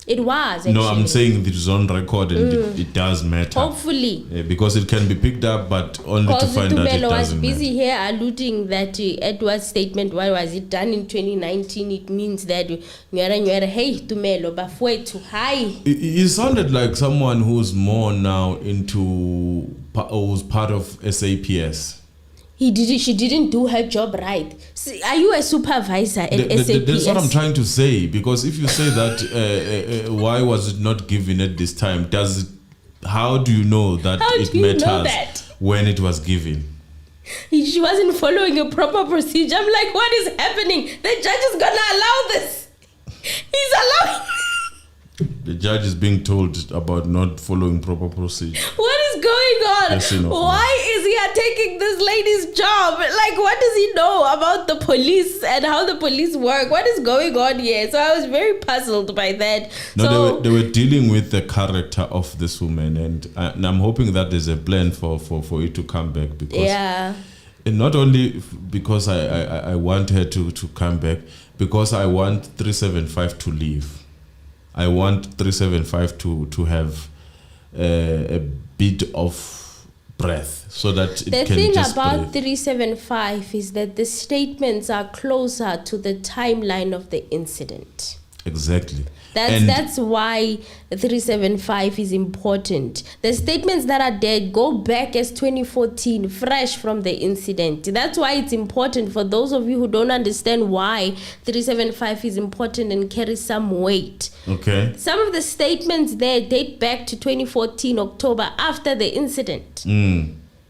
It was, actually. No, I'm saying it is on record and it does matter. Hopefully. Because it can be picked up, but only to find that it Tumelo was doesn't busy matter. here alluding that Edward's statement, why was it done in 2019? It means that, hey, Tumelo, bafwetu, hi. He sounded like someone who's more now into, who's part of SAPS. She didn't do her job right. See, are you a supervisor at SAPS? That's what I'm trying to say. Because if you say that, why was it not given at this time? How do you know that it matters when it was given? She wasn't following a proper procedure. I'm like, what is happening? The judge is gonna allow this. He's allowing. The judge is being told about not following proper procedure. What is going on? Why is he taking this lady's job? Like, what does he know about the police and how the police work? What is going on here? So I was very puzzled by that. No, they were dealing with the character of this woman, and I'm hoping that there's a plan for it to come back, because and not only because I want her to come back, because I want 375 to leave. I want 375 to have a bit of breath so that it can just breathe. The thing about 375 is that the statements are closer to the timeline of the incident. Exactly. That's why 375 is important. The statements that are there go back as 2014, fresh from the incident. That's why it's important for those of you who don't understand why 375 is important and carries some weight. Okay. Some of the statements there date back to 2014, October, after the incident.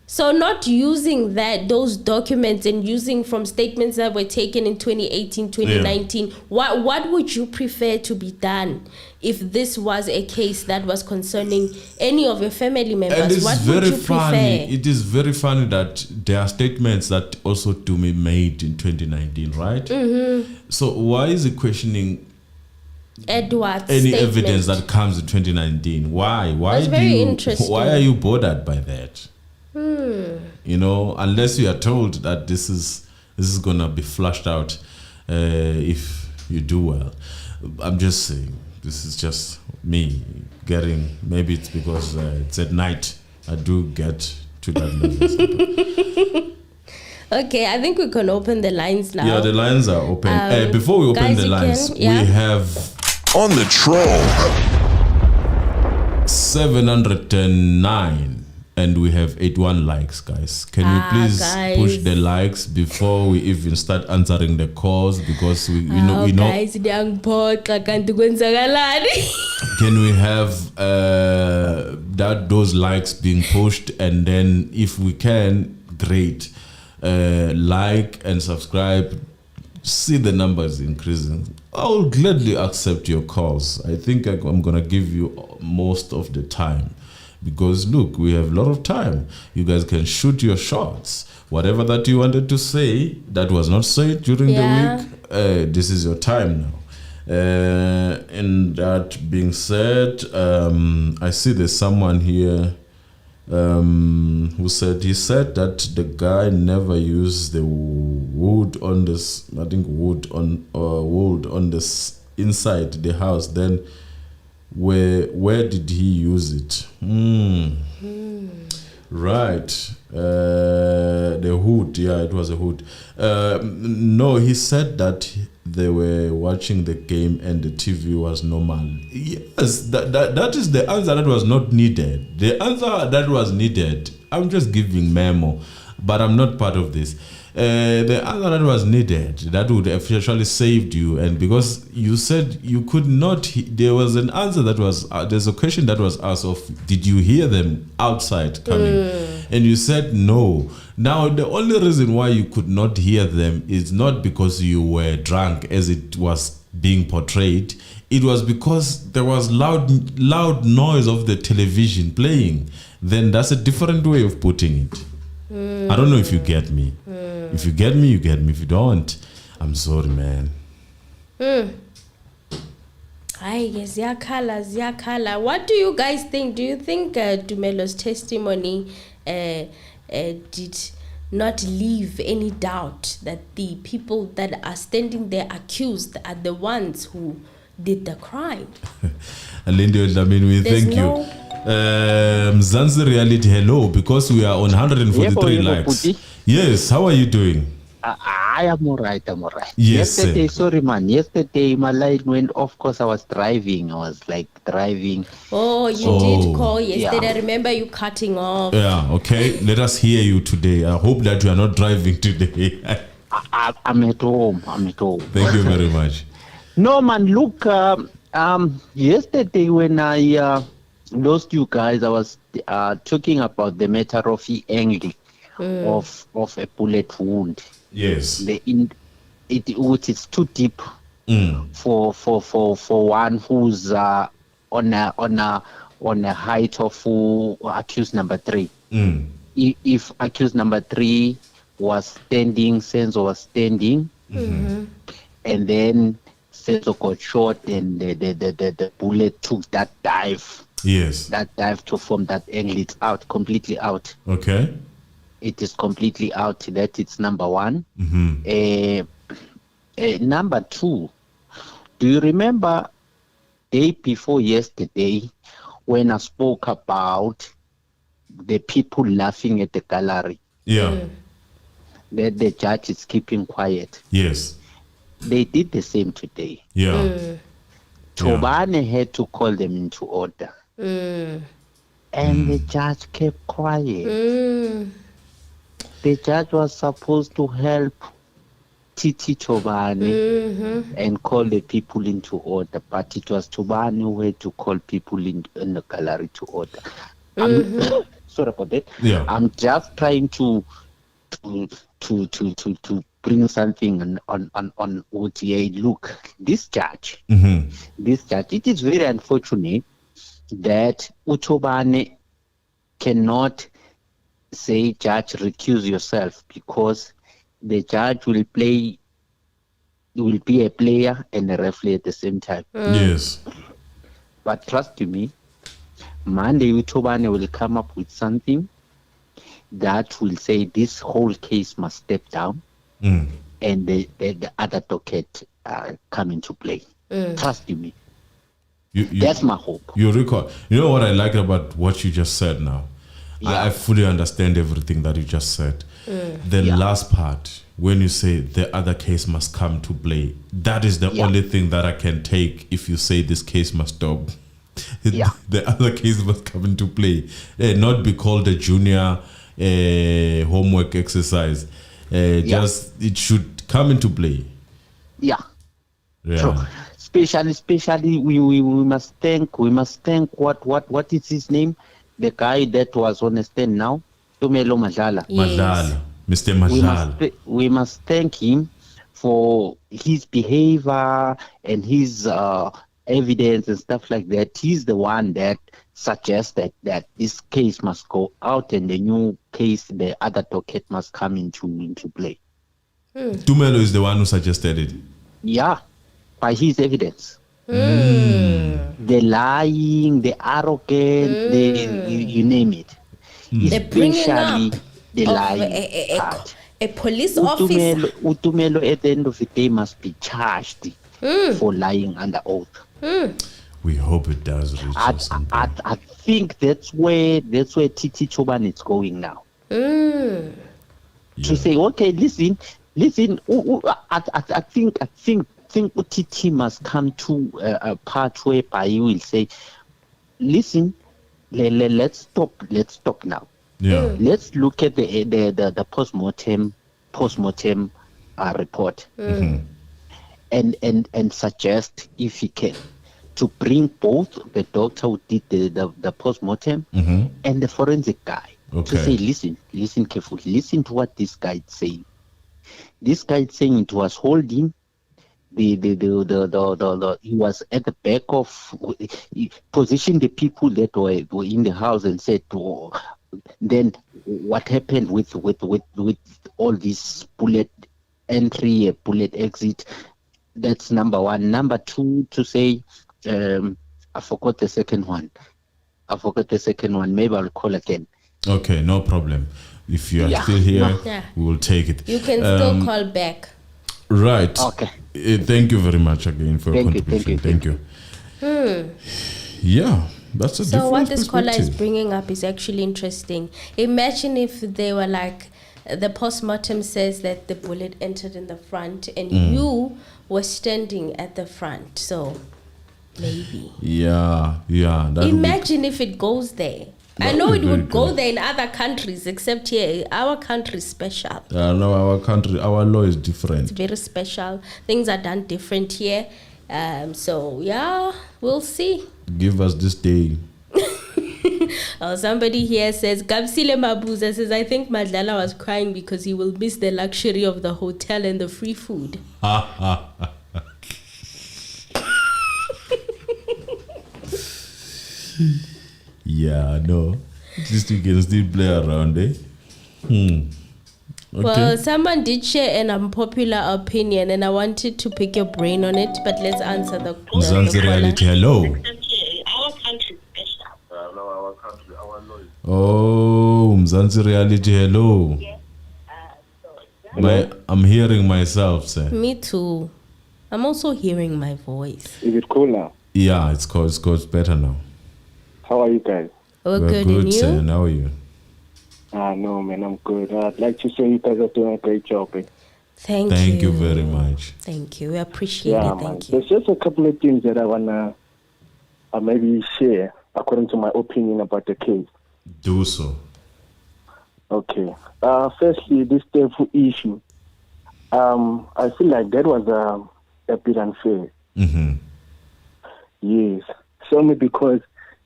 So not using those documents and using from statements that were taken in 2018, 2019, what would you prefer to be done if this was a case that was concerning any of your family members? And it's what very would you funny. prefer? It is very funny that there are statements that also to be made in 2019, right? Mm-hmm. So why is it questioning Edward's any statement? evidence that comes in 2019? Why? That's very interesting. Why are you bothered by that? You know, unless you are told that this is gonna be flushed out if you do well. I'm just saying, this is just me getting. Maybe it's because it's at night. I do get to that level. Okay, I think we can open the lines now. Yeah, the lines are open. Before we open the lines, we have on the troll 709. And we have 81 likes, guys. Can we please push the likes before we even start answering the calls? Because we know. Guys, can we have those likes being pushed, and then if we can, great. Like and subscribe. See the numbers increasing. I will gladly accept your calls. I think I'm gonna give you most of the time. Because look, we have a lot of time. You guys can shoot your shots. Whatever that you wanted to say that was not said during the week, this is your time now. And that being said, I see there's someone here who said that the guy never used the wood on this. I think wood on this inside the house. Then where did he use it? Right. The hood. Yeah, it was a hood. No, he said that they were watching the game and the TV was normal. Yes, that is the answer that was not needed. The answer that was needed, I'm just giving memo, but I'm not part of this. The answer that was needed, that would have actually saved you. And because you said you could not, there was an answer that was, there's a question that was asked of, did you hear them outside coming? And you said no. Now, the only reason why you could not hear them is not because you were drunk as it was being portrayed. It was because there was loud noise of the television playing. Then that's a different way of putting it. I don't know if you get me. If you get me, you get me. If you don't, I'm sorry, man. Ziyakhala. What do you guys think? Do you think Tumelo's testimony did not leave any doubt that the people that are standing there accused are the ones who did the crime? Lindy, I mean, we thank you. Mzansi Reality, hello, because we are on 143 likes. Yes, how are you doing? I am alright. Yes, yesterday, sorry man, yesterday my light went off because I was driving. Oh, you did call yesterday. I remember you cutting off. Yeah, okay. Let us hear you today. I hope that you are not driving today. I'm at home. Thank you very much. No man, look, yesterday when I lost you guys, I was talking about the matter of the angle of a bullet wound. Yes. Which is too deep for one who's on a height of accused number 3. If accused number 3 was standing, Senzo was standing, and then Senzo got shot, and the bullet took that dive. Yes. That dive to form that angle. It's out, completely out. Okay. It is completely out. That it's number 1. Number 2, do you remember day before yesterday when I spoke about the people laughing at the gallery? Yeah. That the judge is keeping quiet. Yes. They did the same today. Yeah. Tobane had to call them into order. And the judge kept quiet. The judge was supposed to help TT Tobane and call the people into order, but it was Tobane who had to call people in the gallery to order. Sorry about that. Yeah. I'm just trying to bring something on OTA. Look, this judge, it is very unfortunate that Utobane cannot say, judge, recuse yourself, because the judge will be a player and a referee at the same time. Yes. But trust me, Monday Utobane will come up with something that will say this whole case must step down and the other docket come into play. Trust me. That's my hope. You know what I like about what you just said now? I fully understand everything that you just said. The last part, when you say the other case must come to play, that is the only thing that I can take if you say this case must stop. The other case must come into play. Not be called a junior homework exercise. Just it should come into play. True. Especially we must thank what is his name? The guy that was on the stand now, Tumelo Madlala. Madlala, Mr. Madlala. We must thank him for his behavior and his evidence and stuff like that. He's the one that suggested that this case must go out and the new case, the other docket, must come into play. Tumelo is the one who suggested it. Yeah, by his evidence. The lying, the arrogant, you name it. Especially the lying part. A police officer. Utumelo at the end of the day must be charged for lying under oath. We hope it does reach us. I think that's where TT Choban is going now. To say, okay, listen. I think TT must come to a part whereby he will say, listen, let's stop now. Yeah. Let's look at the postmortem report and suggest, if he can, to bring both the doctor who did the postmortem and the forensic guy to say, listen carefully, listen to what this guy is saying. This guy is saying it was holding. He was at the back of, he positioned the people that were in the house and said, then what happened with all this bullet entry, bullet exit. That's number one. Number two, to say, I forgot the second one. Maybe I'll call again. Okay, no problem. If you are still here, we will take it. You can still call back. Right. Okay. Thank you very much again for your contribution. Thank you. Yeah, that's a So what this caller is perspective. bringing up is actually interesting. Imagine if they were like, the postmortem says that the bullet entered in the front and you were standing at the front. So maybe. Yeah. Imagine if it goes there. I know it would go good. there in other countries, except here, our country is special. No, our country, our law is different. It's very special. Things are done different here. So yeah, we'll see. Give us this day. Oh, somebody here says, Gabsile Mabuza says, I think Madlala was crying because he will miss the luxury of the hotel and the free food. Yeah, no. At least you can still play around, eh? Okay. Well, someone did share an unpopular opinion and I wanted to pick your brain on it, but let's answer the Mzansi Reality, hello. Our country is special. Our country, our law is. Oh, Mzansi Reality, hello. I'm hearing myself, sir. Me too. I'm also hearing my voice. Is it cool now? Yeah, it's better now. How are you guys? We're We're good, and sir. you? And how are you? No, man, I'm good. I'd like to say you guys are doing a great job. Eh? Thank you very much. Thank you. We appreciate Yeah, it. man. Thank you. There's just a couple of things that I wanna maybe share according to my opinion about the case. Do so. Okay. Firstly, this Tefu issue. I feel like that was a bit unfair. Mm-hmm. Yes. Solely because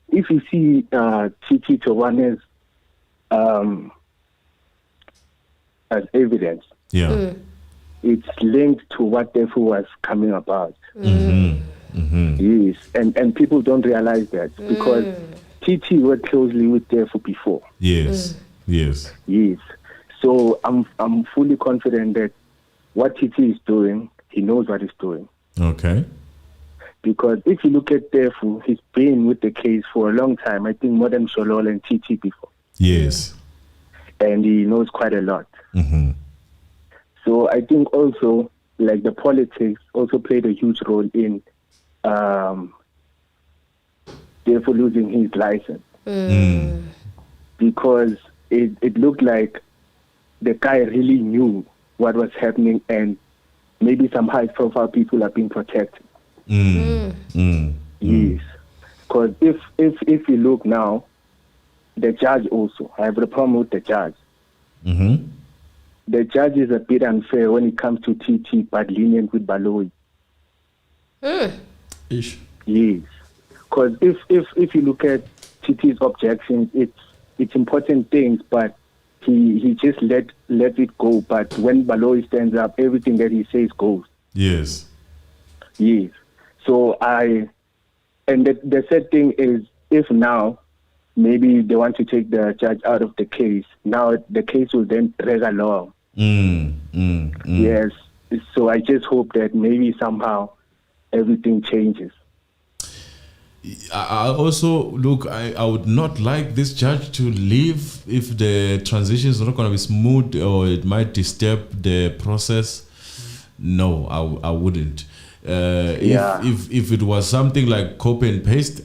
if you see TT Tawane's as evidence, Yeah. it's linked to what Tefu was coming about. Mm-hmm. Mm-hmm. Yes, and people don't realize that because TT worked closely with Tefu before. Yes. Yes. Yes, so I'm fully confident that what TT is doing, he knows what he's doing. Okay. Because if you look at Tefu, he's been with the case for a long time. I think more than Mshololo and TT before. Yes. And he knows quite a lot. Mm-hmm. So I think also, like the politics also played a huge role in Tefu losing his license. Because it looked like the guy really knew what was happening and maybe some high-profile people are being protected. Yes. Because if you look now, the judge also, I have a problem with the judge. Mm-hmm. The judge is a bit unfair when it comes to TT, but lenient with Baloyi. Ish. Yes. Because if you look at TT's objections, it's important things, but he just let it go. But when Baloyi stands up, everything that he says goes. Yes. Yes. So and the sad thing is, if now maybe they want to take the judge out of the case, now the case will then drag along. Yes. So I just hope that maybe somehow everything changes. I also look. I would not like this judge to leave if the transition is not going to be smooth or it might disturb the process. No, I wouldn't. If it was something like copy and paste,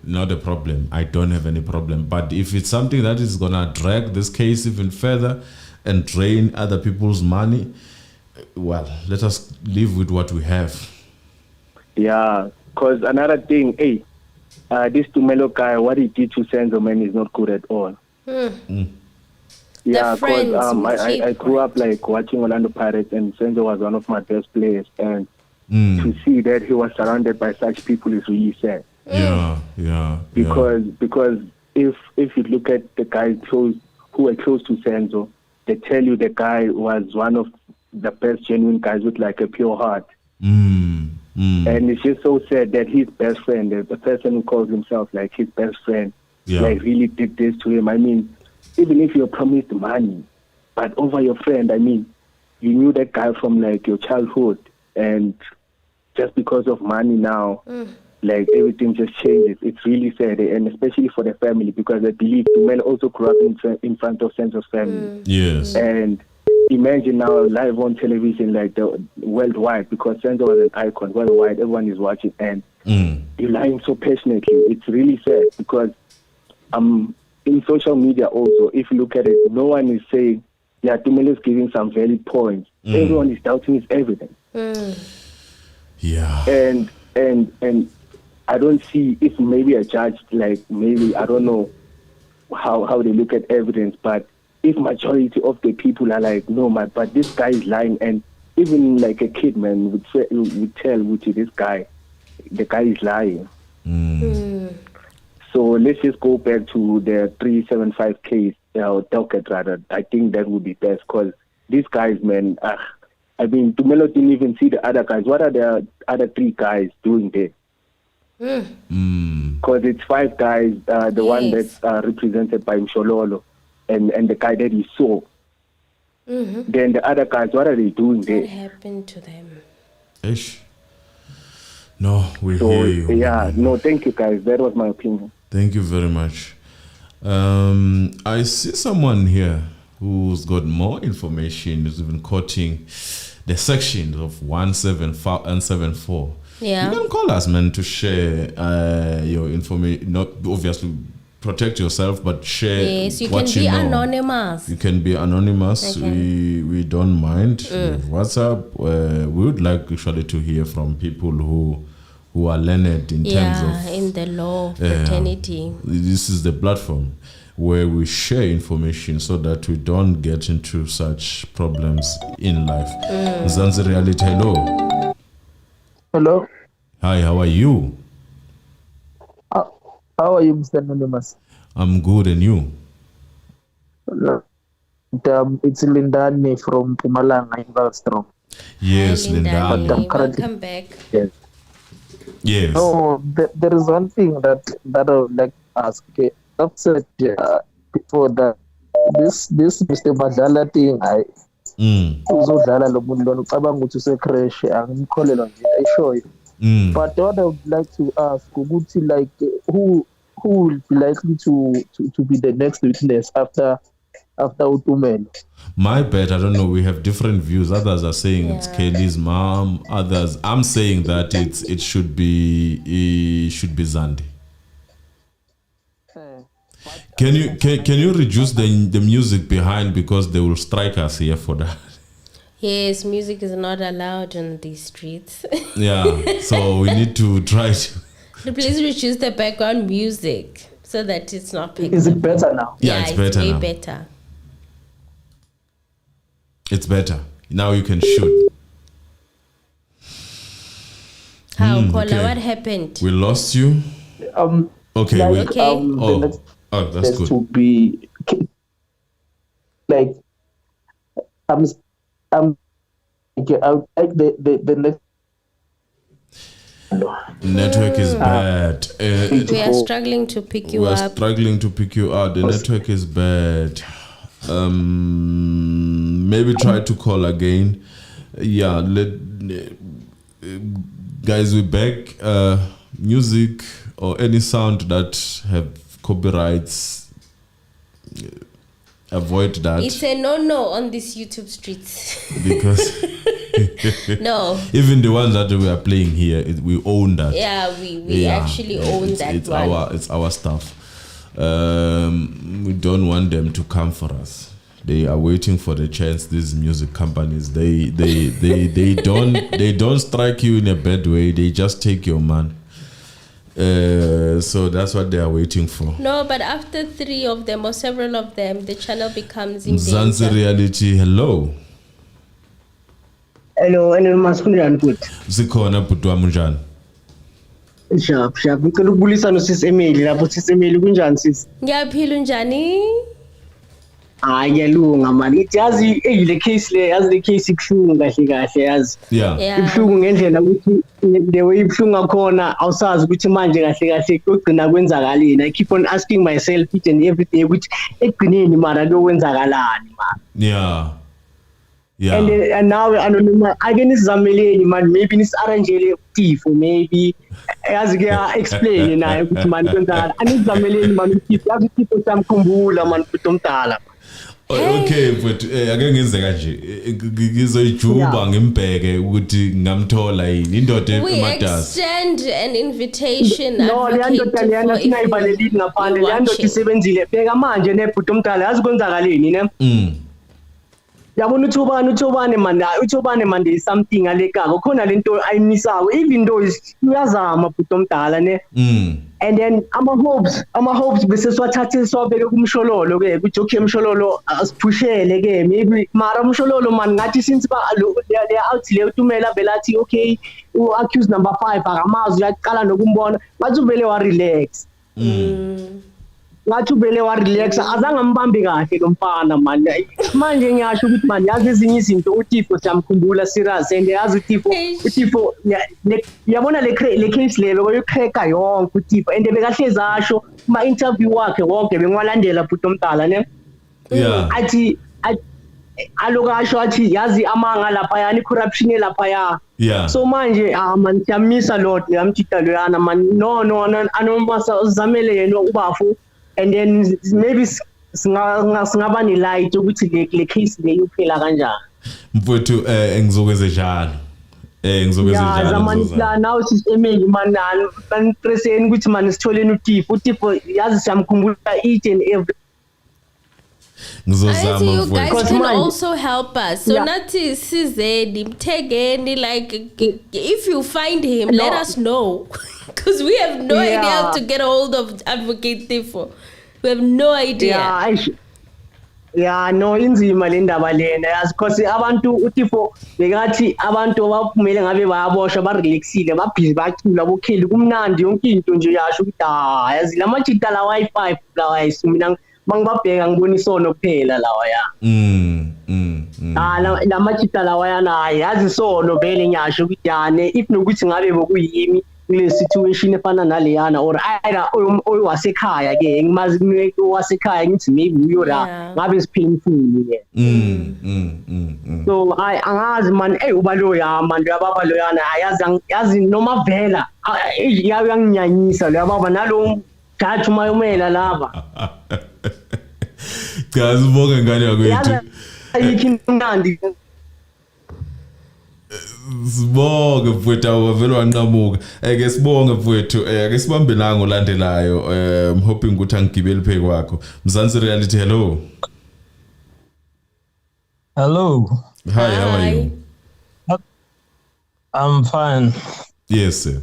not a problem. I don't have any problem. But if it's something that is gonna drag this case even further and drain other people's money, well, let us live with what we have. Yeah, because another thing, this Tumelo guy, what he did to Senzo, man, is not good at all. Yeah, because I grew up like watching Orlando Pirates, and Senzo was one of my best players, and to see that he was surrounded by such people is really sad. Yeah. Because if you look at the guys who were close to Senzo, they tell you the guy was one of the best genuine guys with like a pure heart. And it's just so sad that his best friend, the person who calls himself like his best friend, like really did this to him. I mean, even if you're promised money, But over your friend, I mean, you knew that guy from like your childhood, and just because of money now, like everything just changes. It's really sad, and especially for the family, because I believe Tumelo also grew up in front of Senzo's family. Yes. And imagine now live on television, like the worldwide, because Senzo was an icon worldwide. Everyone is watching, and you're lying so passionately. It's really sad because in social media also, if you look at it, no one is saying, yeah, Tumelo is giving some valid points. Everyone is doubting his evidence. Yeah. And I don't see if maybe a judge, like maybe, I don't know how they look at evidence, but if majority of the people are like, no, but this guy is lying, and even like a kid, man, would tell Wuti, the guy is lying. So let's just go back to the 375 case, docket rather. I think that would be best, because these guys, man, I mean, Tumelo didn't even see the other guys. What are the other 3 guys doing there? Because it's 5 guys, the one that's represented by Mshololo, and the guy that he saw. Then the other guys, what are they doing there? What happened to them? Ish. No, we So, hear you. yeah, no, thank you, guys. That was my opinion. Thank you very much. I see someone here who's got more information, who's even quoting the sections of 174 and 74. Yeah. You can call us, man, to share your information. Not obviously protect yourself, but share. Yes, you what can be you know. anonymous. You can be anonymous. Okay. We don't mind. WhatsApp. We would like actually to hear from people who are learned in terms of in the law of fraternity. This is the platform where we share information so that we don't get into such problems in life. Zanzi Reality, hello. Hello. Hi, how are you? How are you, Mr. Anonymous? I'm good, and you? Hello. It's Lindani from Pumalanga in Valstrom. Yes, Hi, Linda. Welcome back. Yes. Yes. No, there is one thing that I would like to ask. Okay, I've said before that this Mr. Madlala thing, uzodlala lo muntu lona ucabanga ukuthi usecrash angimkholelwa nje I show you. But what I would like to ask ukuthi like who will be likely to be the next witness after Tumelo? My bet, I don't know, we have different views. Others are saying it's Kelly's mom. Others, I'm saying that it should be Zandi. Can you reduce the music behind, because they will strike us here for that? Yes, music is not allowed on these streets. Yeah, so we need to try to. Please reduce the background music so that it's not picked Is up. it better now? Yeah, it's better way now. better. It's better. Now you can shoot. How, Kola, okay. what happened? We lost you. Okay. Like, Okay. The next That's good. to be like I'm like the next. Network is bad. We are struggling to pick you We're up. struggling to pick you up. The network is bad. Maybe try to call again. Yeah, guys, we're back. Music or any sound that have copyrights, avoid that. It's a no on these YouTube streets. Because No. even the ones that we are playing here, we own that. Yeah, we actually own that it's one. It's our stuff. We don't want them to come for us. They are waiting for the chance. These music companies, they don't strike you in a bad way. They just take your man. So that's what they are waiting for. No, but after 3 of them or several of them, the channel becomes in Zanzi danger. Reality, hello. Hello, Maskunjani good. Zikhona bhuti wami njani? Sharp. Ngicela ukubulisa nosis Emily lapho sis Emily kunjani sis? Ngiyaphila unjani? Ngiyalunga man. Yazi le case le, yazi le case ibuhlungu kahle yazi. Yeah. Ibuhlungu ngendlela ukuthi the way ibuhlungu khona awusazi ukuthi manje kahle kugcina kwenzakaleni. I keep on asking myself each and every day ukuthi ekugcineni mara lokwenzakalani man. Yeah. And now anonymous again isizameleni man, maybe nisarrangeele utifo, maybe yazi kuya explain naye ukuthi man kwenzakala anizameleni man utifo, yazi utifo samkhumbula man futhi omdala. Okay, but ake ngenze kanje ngizoyijuba ngimbheke ukuthi ngamthola yini indoda ematasa. We extend an invitation. No, le ndoda leyana sinayivalelile ngaphandle, le ndoda isebenzile bheka manje nebhuti omdala yazi kwenzakaleni ne. Yabona uthobane man is something alekako khona lento ayimisayo, even though uyazama bhuti omdala ne. And then ama hopes bese swathathe sobeke kumshololo ke ukuthi okay Mshololo asiphushele ke maybe mara Mshololo man ngathi since ba they out le Tumelo belathi okay accused number 5 akamazi uyaqala nokumbona ngathi ubele wa relax. Ngathi ubele wa relax azange ambambi kahle lo mfana man. Manje ngiyasho ukuthi man yazi ezinye izinto uTifo siyamkhumbula serious and yazi uTifo yabona le case leyo koyicracka yonke uTifo and bekahlezi asho ma interview wakhe wonke bengwalandela bhuti omdala ne. Athi alokasho athi yazi amanga lapha yani corruption lapha ya. So manje man siyamisa lot yamthita loyana man no anomasa uzamele yena ubafu. And then maybe singaba ni light ukuthi le case le uphela kanjani. Mfowethu ngizokwenza njalo. Ngizokwenza njalo. Yeah, zamani la now sisemeli manani banpreseni ukuthi man sitholeni uTifo yazi siyamkhumbula each and every. Ngizozama you guys mfowethu. can also help us. So nathi sizeni mthegeni, like if you find him let us know because we have no idea how to get a hold of Advocate Tifo. We have no idea. No inzima le ndaba lena yazi because abantu uTifo bekathi abantu abaphumele ngabe bayaboshwa ba relaxile babhizi bacula bokheli kumnandi yonke into nje yasho ukuthi yazi lamajita la Wi-Fi lawa mina mangibabheka ngibona isono kuphela lawa ya. Lamajita lawa yana yazi isono vele ngiyasho ukuthi yane if nokuthi ngabe bokuyimi kule situation efana naleyana or either owasekhaya ke ngimazi kumuntu wasekhaya ngithi maybe uyora ngabe siphilifuni ke. So angazi man ubaloya man yababa loyana yazi noma vela yanginyanyisa lo yababa nalo judge mayomela lava. Cha sibonge ngane yakwethu. Ayikimnandi. Sibonge mfowethu awuvela wanqamuka. Ke sibonge mfowethu. Ake sibambe la ngolandelayo. I'm hoping ukuthi angigibeli phe kwakho. Mzansi Reality, hello. Hello. Hi, how are you? I'm fine. Yes sir.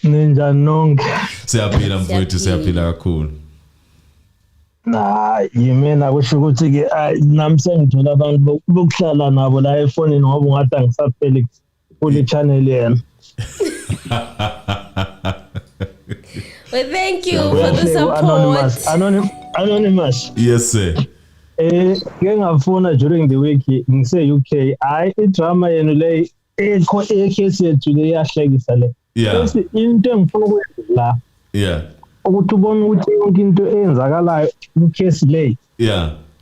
Ninja nonke. Siyaphila mfowethu, siyaphila kakhulu. Yimena kusho ukuthi ke namse ngithola abantu bokuhlala nabo la efonini ngoba ungathi angisapheli kule channel yena. Well, thank you for the support. Anonymous. Yes sir. Ngingafuna during the week ngise UK idrama yenu le case yethu le yahlekisa le. Bese into engifuna ukwenza la. Ukuthi ubone ukuthi yonke into eyenzakalayo ku-case le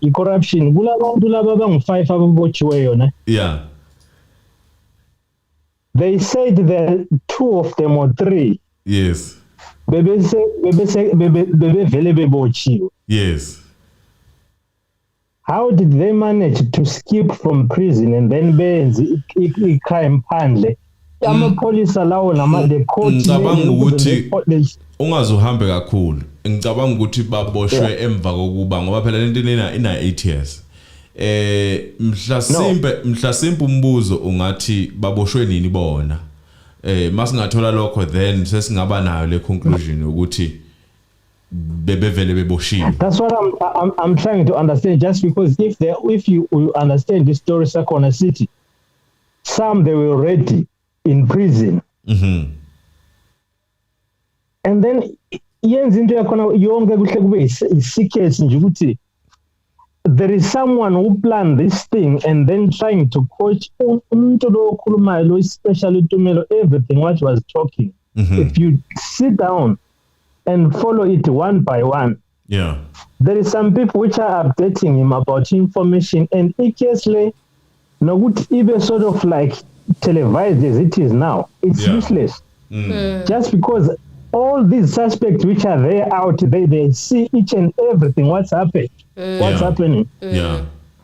i-corruption kulabantu laba abangu-5 ababotshiwe yona. They said that 2 of them or 3 bebevele bebotshiwe. How did they manage to escape from prison and then benze i-crime phandle? Amapolisa lawo nama the court ngicabanga ukuthi ungazuhambe kakhulu. Ngicabanga ukuthi baboshwe emva kokuba ngoba phela lento ina 8 years. Mhlasimpe umbuzo ungathi baboshwe nini bona. Masingathola lokho then sesingaba nayo le conclusion ukuthi bebevele beboshiwe. That's what I'm trying to understand, just because if you understand the story Sakona City, some they were already in prison. And then yenza into yakhona yonke kuhle kube isikesi nje ukuthi there is someone who planned this thing and then trying to coach umuntu lo okhulumayo lo especially Tumelo everything what was talking. If you sit down and follow it one by one, there is some people which are updating him about information, and equally, even sort of like televised as it is now, it's useless. Just because all these suspects which are there out there, they see each and everything what's happening.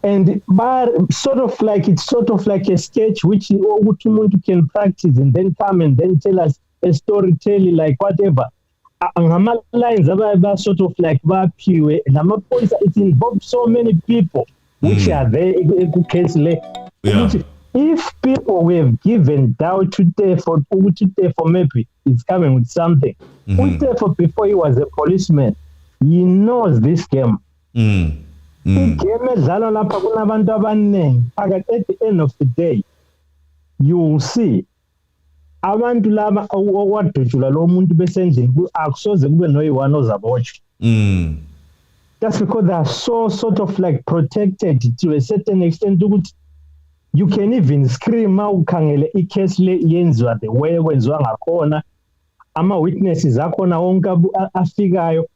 And but sort of like it's sort of like a sketch which you can practice and then come and then tell us a storytelling like whatever. Lines about sort of like it involves so many people which are there. If people were given doubt today for maybe it's coming with something. Before he was a policeman, he knows this game. At the end of the day, you will see abantu laba owadujula lo muntu besendlini akusoze kube noyiwana ozabotsha. That's because they are so sort of like protected to a certain extent ukuthi you can even scream ukhangele icase le yenziwa the way kwenziwa ngakhona ama witnesses akhona wonke afikayo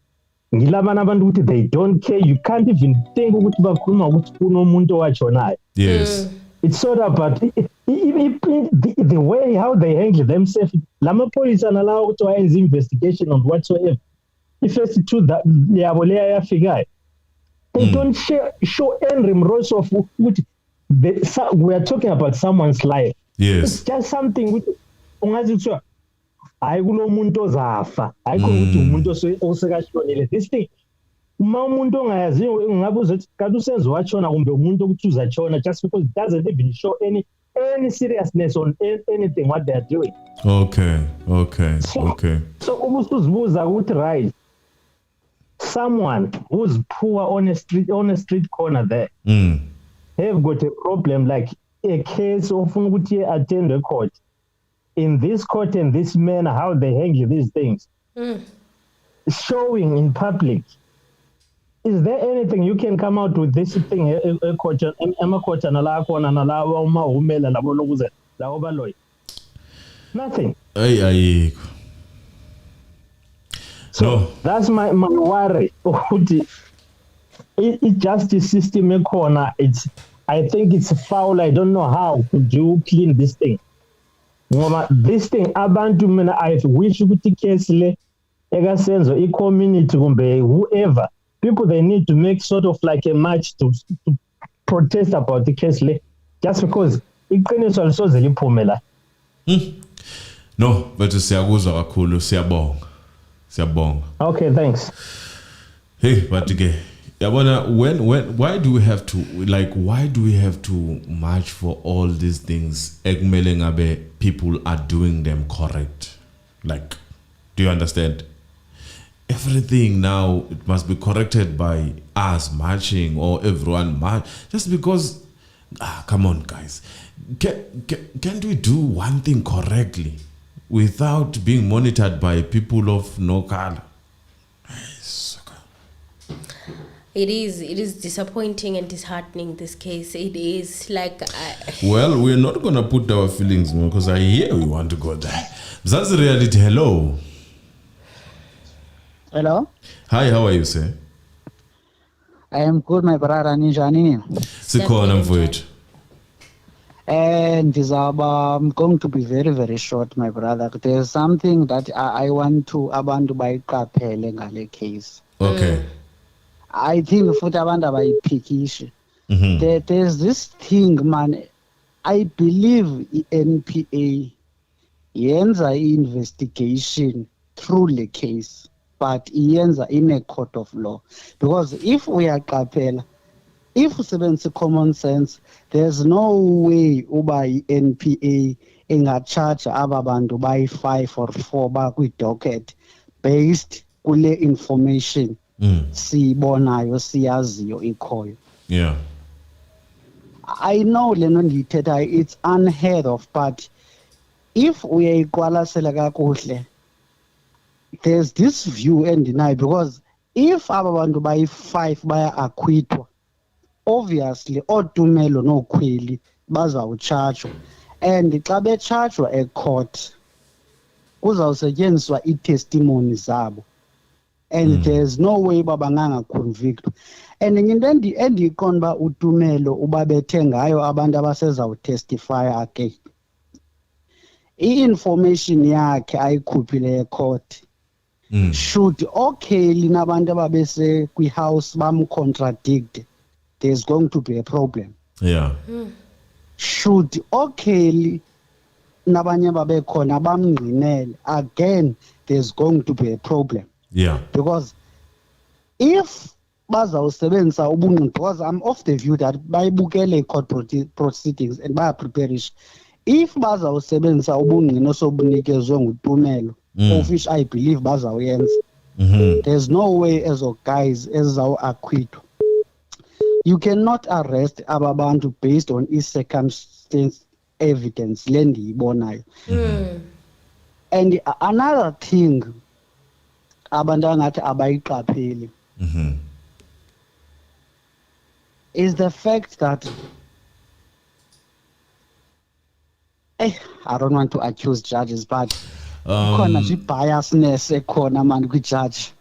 ngilabana abantu ukuthi they don't care. You can't even think ukuthi bakhuluma ukuthi kunomuntu owatshonayo. Yes. It's sort of about the way how they handle themselves. Lama police and allow to end investigation on whatsoever. If it's to that they don't show any remorse of what we are talking about someone's life. Yes. It's just something which ungazi ayikulo umuntu ozafa ayikho ukuthi umuntu osekashonile. This thing uma umuntu ongayazi ngabuza ukuthi kanti usenzo wachona kumbe umuntu ukuthi uzachona just because it doesn't even show any seriousness on anything what they are doing. Okay. So ubusuzibuza ukuthi right, someone who's poor on a street corner there have got a problem like a case of ukuthi attend a court. In this court and this manner, how they handle these things, showing in public. Is there anything you can come out with this thing? Nothing. So that's my worry. It justice system corner. I think it's foul. I don't know how could you clean this thing. This thing abantu mina I wish ukuthi case le ekasenzo i-community kumbe whoever people they need to make sort of like a march to protest about the case le just because iqiniso alisoze liphumela. No, but siyakuzwa kakhulu, siyabonga. Okay, thanks. Hey, but again, why do we have to march for all these things? Ekumele ngabe people are doing them correct. Like, do you understand? Everything now it must be corrected by us marching or everyone march just because. Come on, guys. Can't we do one thing correctly without being monitored by people of no color? It is disappointing and disheartening, this case. It is like... Well, we're not going to put our feelings more because I hear we want to go there. That's the reality. Hello. Hello. Hi, how are you, sir? I am good, my brother. Ninjani. Sikhona mfowethu. And I'm going to be very, very short, my brother. There's something that I want to buy ngale case. Okay. I think for the abantu abayiphikishe. There's this thing, man. I believe NPA yenza investigation through the case, but yenza in a court of law. Because if we are kapela, if we sebenza common sense, there's no way uba NPA ingacharge ababantu by 5 or 4 bakwi docket based kule information. Sibonayo siyaziyo ikhoyo. Yeah. I know lento ndiyithetha it's unheard of, but if uyayiqwalasela kakuhle there's this view and deny, because if abantu bayi-5 baya-acquitwa, obviously oTumelo noKhweli bazawutshajwa, and xa betshajwa ecourt kuzawusetyenziswa ii-testimony zabo, and there's no way babanganga-convictwa. And into endiyiqonda uba uTumelo ubabethe ngayo abantu abasezawutestifya again, i-information yakhe ayikhuphileyo ecourt, should O'Kelly nabantu ababese kwi-house bamcontradict, there's going to be a problem. Yeah. Should O'Kelly nabanye babekhona bamngqinele, again there's going to be a problem. Yeah. Because if bazawusebenzisa ubungqina, because I'm of the view that bayibukele court proceedings and bayapreparish, if bazawusebenzisa ubungqina osobunikezwe nguTumelo, of which I believe bazawuyenza, there's no way ezo guys ezawu-acquitwa. You cannot arrest ababantu based on circumstance evidence le ndiyibonayo. And another thing abantu angathi abayiqapheli is the fact that I don't want to accuse judges, but khona nje biasness ekhona manje kwi-judge.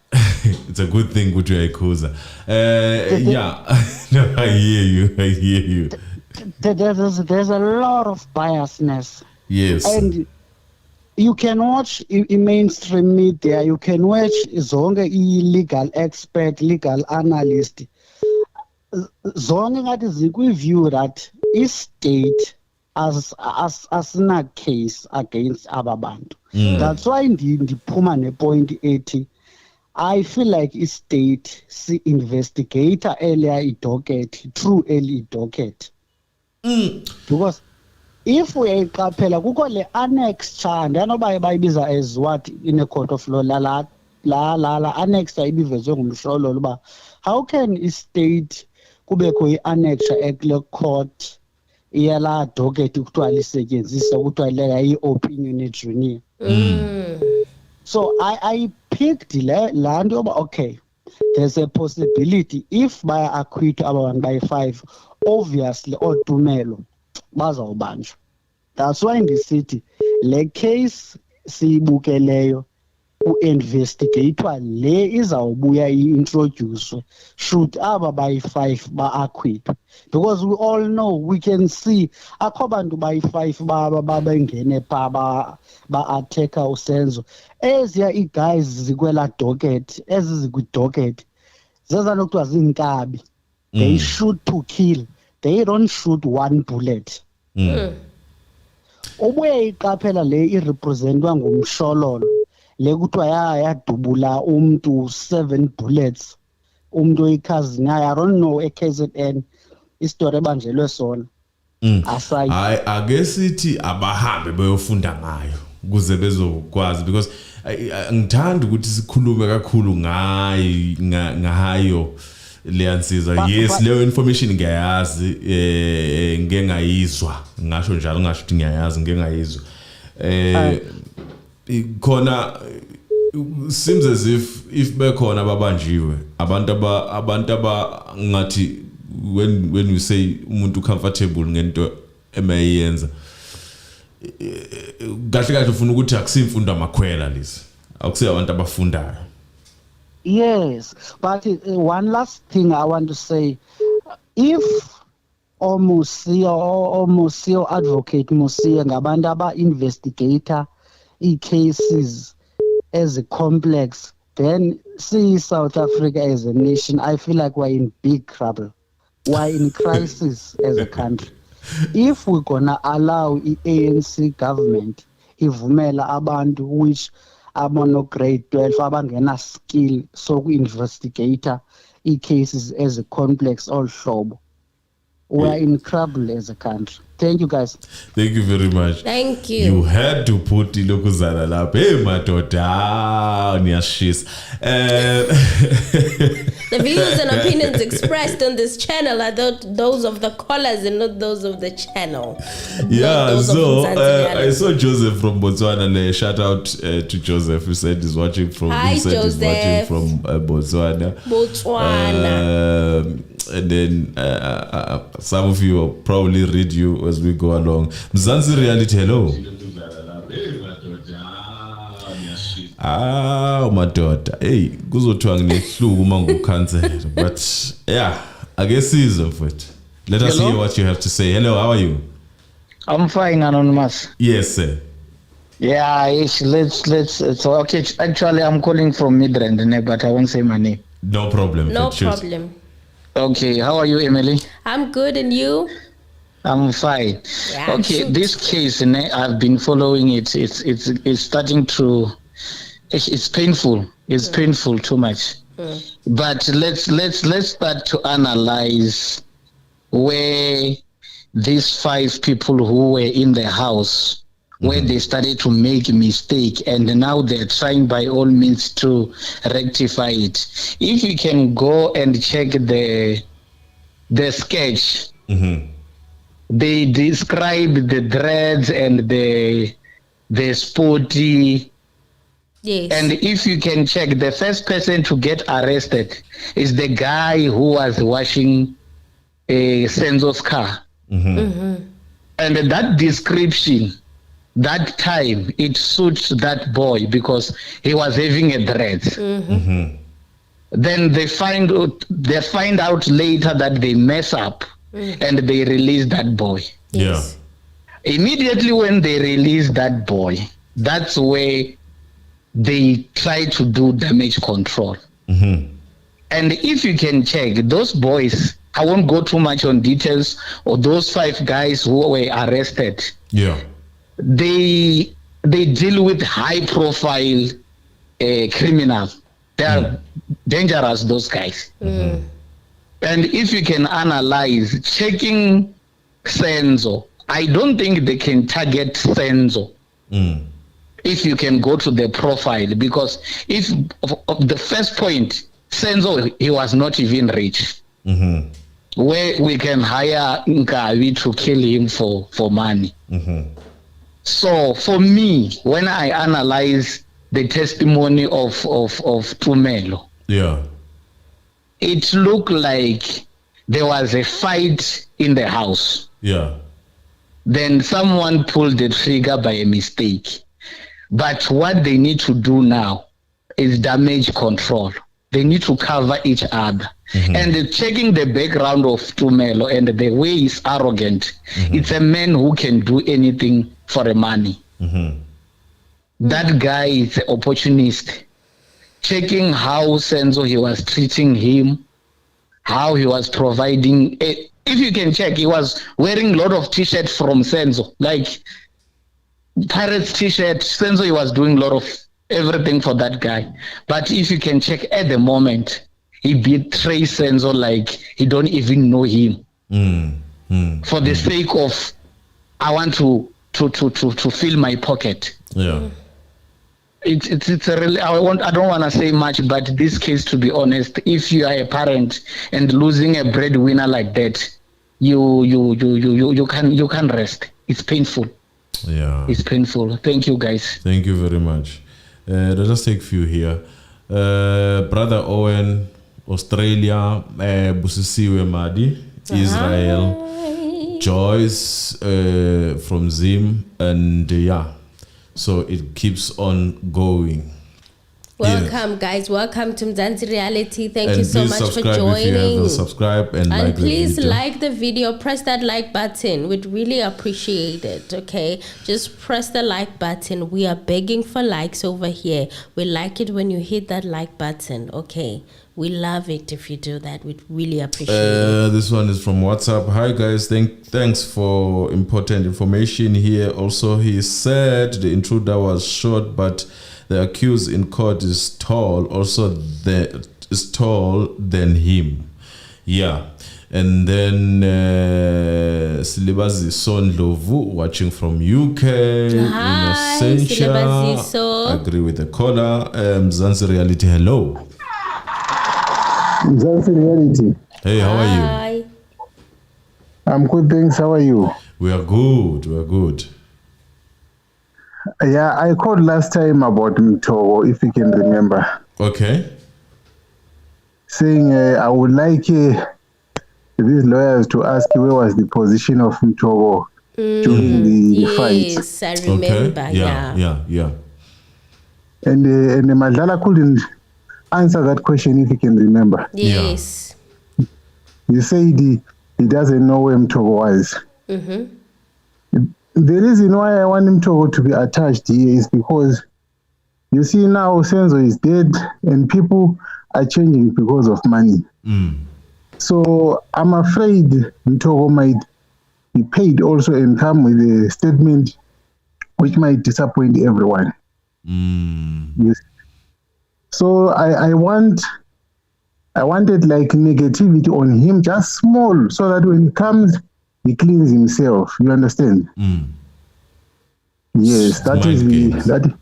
It's a good thing ukuthi uyayikhuza. Yeah. No, I hear you. There's a lot of biasness. Yes. And you can watch in mainstream media, you can watch zonke i-legal expert, legal analyst. Zonke ngathi zikwi-view that i-state asina case against ababantu. That's why ndiphuma nepoint ethi, I feel like i-state si-investigator earlier i-docket, through early docket. Because if uyayiqaphela kukho le annex cha, ndiyanoba bayibiza as what in a court of law, la annex ibivezwe ngumshololo uba how can i-state kubekho i-annex ekule court iyala docket kuthiwa lisetyenziswa kuthiwa leya i-opinion engineer. So I picked laa nto yoba okay, there's a possibility if baya-acquit abantu bayi-5, obviously oTumelo bazawubanjwa. That's why ndisithi le case siyibukeleyo u-investigatwa le izawubuya i-introduced should aba bayi-5 ba-acquitwe, because we all know, we can see akho bantu bayi-5 babengene pha ba-attacker uSenzo. Eziya ii-guys zikwela docket, ezi zikwi-docket zeza nokuthiwa ziinkabi. They shoot to kill, they don't shoot one bullet. Ubuye iqaphela le irepresentwa ngumshololo le kuthiwa yadubula umntu 7 bullets, umntu oyikhazini yayo. I don't know eKZN istory ebanjelwe sona. Hayi ake sithi abahambe bayofunda ngayo ukuze bezokwazi, because ngithanda ukuthi sikhulume kakhulu ngayo leyansiza. Yes, leyo information ngiyayazi, ngeke ngayizwa, ngasho njalo ngasho ukuthi ngiyayazi, ngeke ngayizwa. Khona seems as if bekhona ababanjiwe abantu ngathi when you say umuntu comfortable ngento emayenza kahle ufuna ukuthi akusimfundo amakhwela lezi, akusiya abantu abafundayo. Yes, but one last thing I want to say, if Musio advocate Musio ngabantu aba-investigator cases as a complex, then see South Africa as a nation, I feel like we're in big trouble. We're in crisis as a country. If we're gonna allow the ANC government ivumela abantu which abono grade 12 abangena skill so ku-investigator cases as a complex all hlobo, we're in trouble as a country. Thank you guys. Thank you very much. Thank you. You had to put ilokuzala lapha. Hey madoda, niyashisa. The views and opinions expressed on this channel are those of the callers and not those of the channel. Yeah, so I saw Joseph from Botswana. Shout out to Joseph, who said he's watching from. Hi, Joseph. He's watching from Botswana. And then some of you will probably read you as we go along. Mzansi Reality, hello. My daughter. Hey, kuzothiwa nginehluku mangu cancel. But yeah, I guess it's of it. Let us hear what you have to say. Hello, how are you? I'm fine, Anonymous. Yes, sir. Yeah, let's. So okay. Actually, I'm calling from Midrand, but I won't say my name. No problem. No problem. Okay, how are you, Emily? I'm good, and you? I'm fine. Yeah, okay, this case, I've been following it. It's starting to. It's painful. It's painful too much. But let's start to analyze where these 5 people who were in the house, where they started to make a mistake, and now they're trying by all means to rectify it. If you can go and check the sketch, they describe the dreads and the sporty. Yes. And if you can check, the first person to get arrested is the guy who was washing Senzo's car. And that description, that time, it suits that boy because he was having a dread. Then they find out later that they mess up and they release that boy. Yes. Immediately when they release that boy, that's where they try to do damage control. And if you can check, those boys, I won't go too much on details, or those 5 guys who were arrested. Yeah. They deal with high profile criminals. They are dangerous, those guys. And if you can analyze, checking Senzo, I don't think they can target Senzo. If you can go to the profile, because if of the first point, Senzo, he was not even rich. Where we can hire Nkavi to kill him for money. So for me, when I analyze the testimony of Tumelo, it looked like there was a fight in the house. Then someone pulled the trigger by a mistake. But what they need to do now is damage control. They need to cover each other. And checking the background of Tumelo and the way he's arrogant, it's a man who can do anything for the money. That guy is an opportunist. Checking how Senzo, he was treating him, how he was providing. If you can check, he was wearing a lot of t-shirts from Senzo, like Pirates t-shirt. Senzo, he was doing a lot of everything for that guy. But if you can check at the moment, he betrays Senzo like he don't even know him. For the sake of, I want to fill my pocket. It's a really, I don't want to say much, but this case, to be honest, if you are a parent and losing a breadwinner like that, you can rest. It's painful. It's painful. Thank you, guys. Thank you very much. Let us take a few here. Brother Owen, Australia, Busisiwe Madi, Israel, Joyce from Zim, and so it keeps on going. Welcome, guys. Welcome to Mzansi Reality. Thank you so much for joining. If you haven't subscribed and like please the video. like the video. Press that like button. We'd really appreciate it. Okay, just press the like button. We are begging for likes over here. We like it when you hit that like button. Okay, we love it if you do that. We'd really appreciate it. This one is from WhatsApp. Hi guys, thanks for important information here. Also, he said the intruder was short, but the accused in court is tall. Also, is tall than him. Yeah. And then Silibazi Sonlovu watching from UK. Hi, Silibazi. I agree with the caller. Mzansi Reality, hello. That's reality. Hey, how are you? Hi. I'm good, thanks. How are you? We are good. We are good. Yeah, I called last time about Mtogo, if you can remember. Okay. Saying I would like these lawyers to ask where was the position of Mtogo during the fight. Yes, I remember. Okay. Yeah. And Madlala couldn't answer that question, if you can remember. Yes. You said he doesn't know where Mtogo was. Mm-hmm. The reason why I want Mtogo to be attached here is because you see now Senzo is dead and people are changing because of money. So I'm afraid Mtogo might be paid also and come with a statement which might disappoint everyone. Yes. So I wanted like negativity on him, just small, so that when he comes, he cleans himself. You understand? Yes, that is that.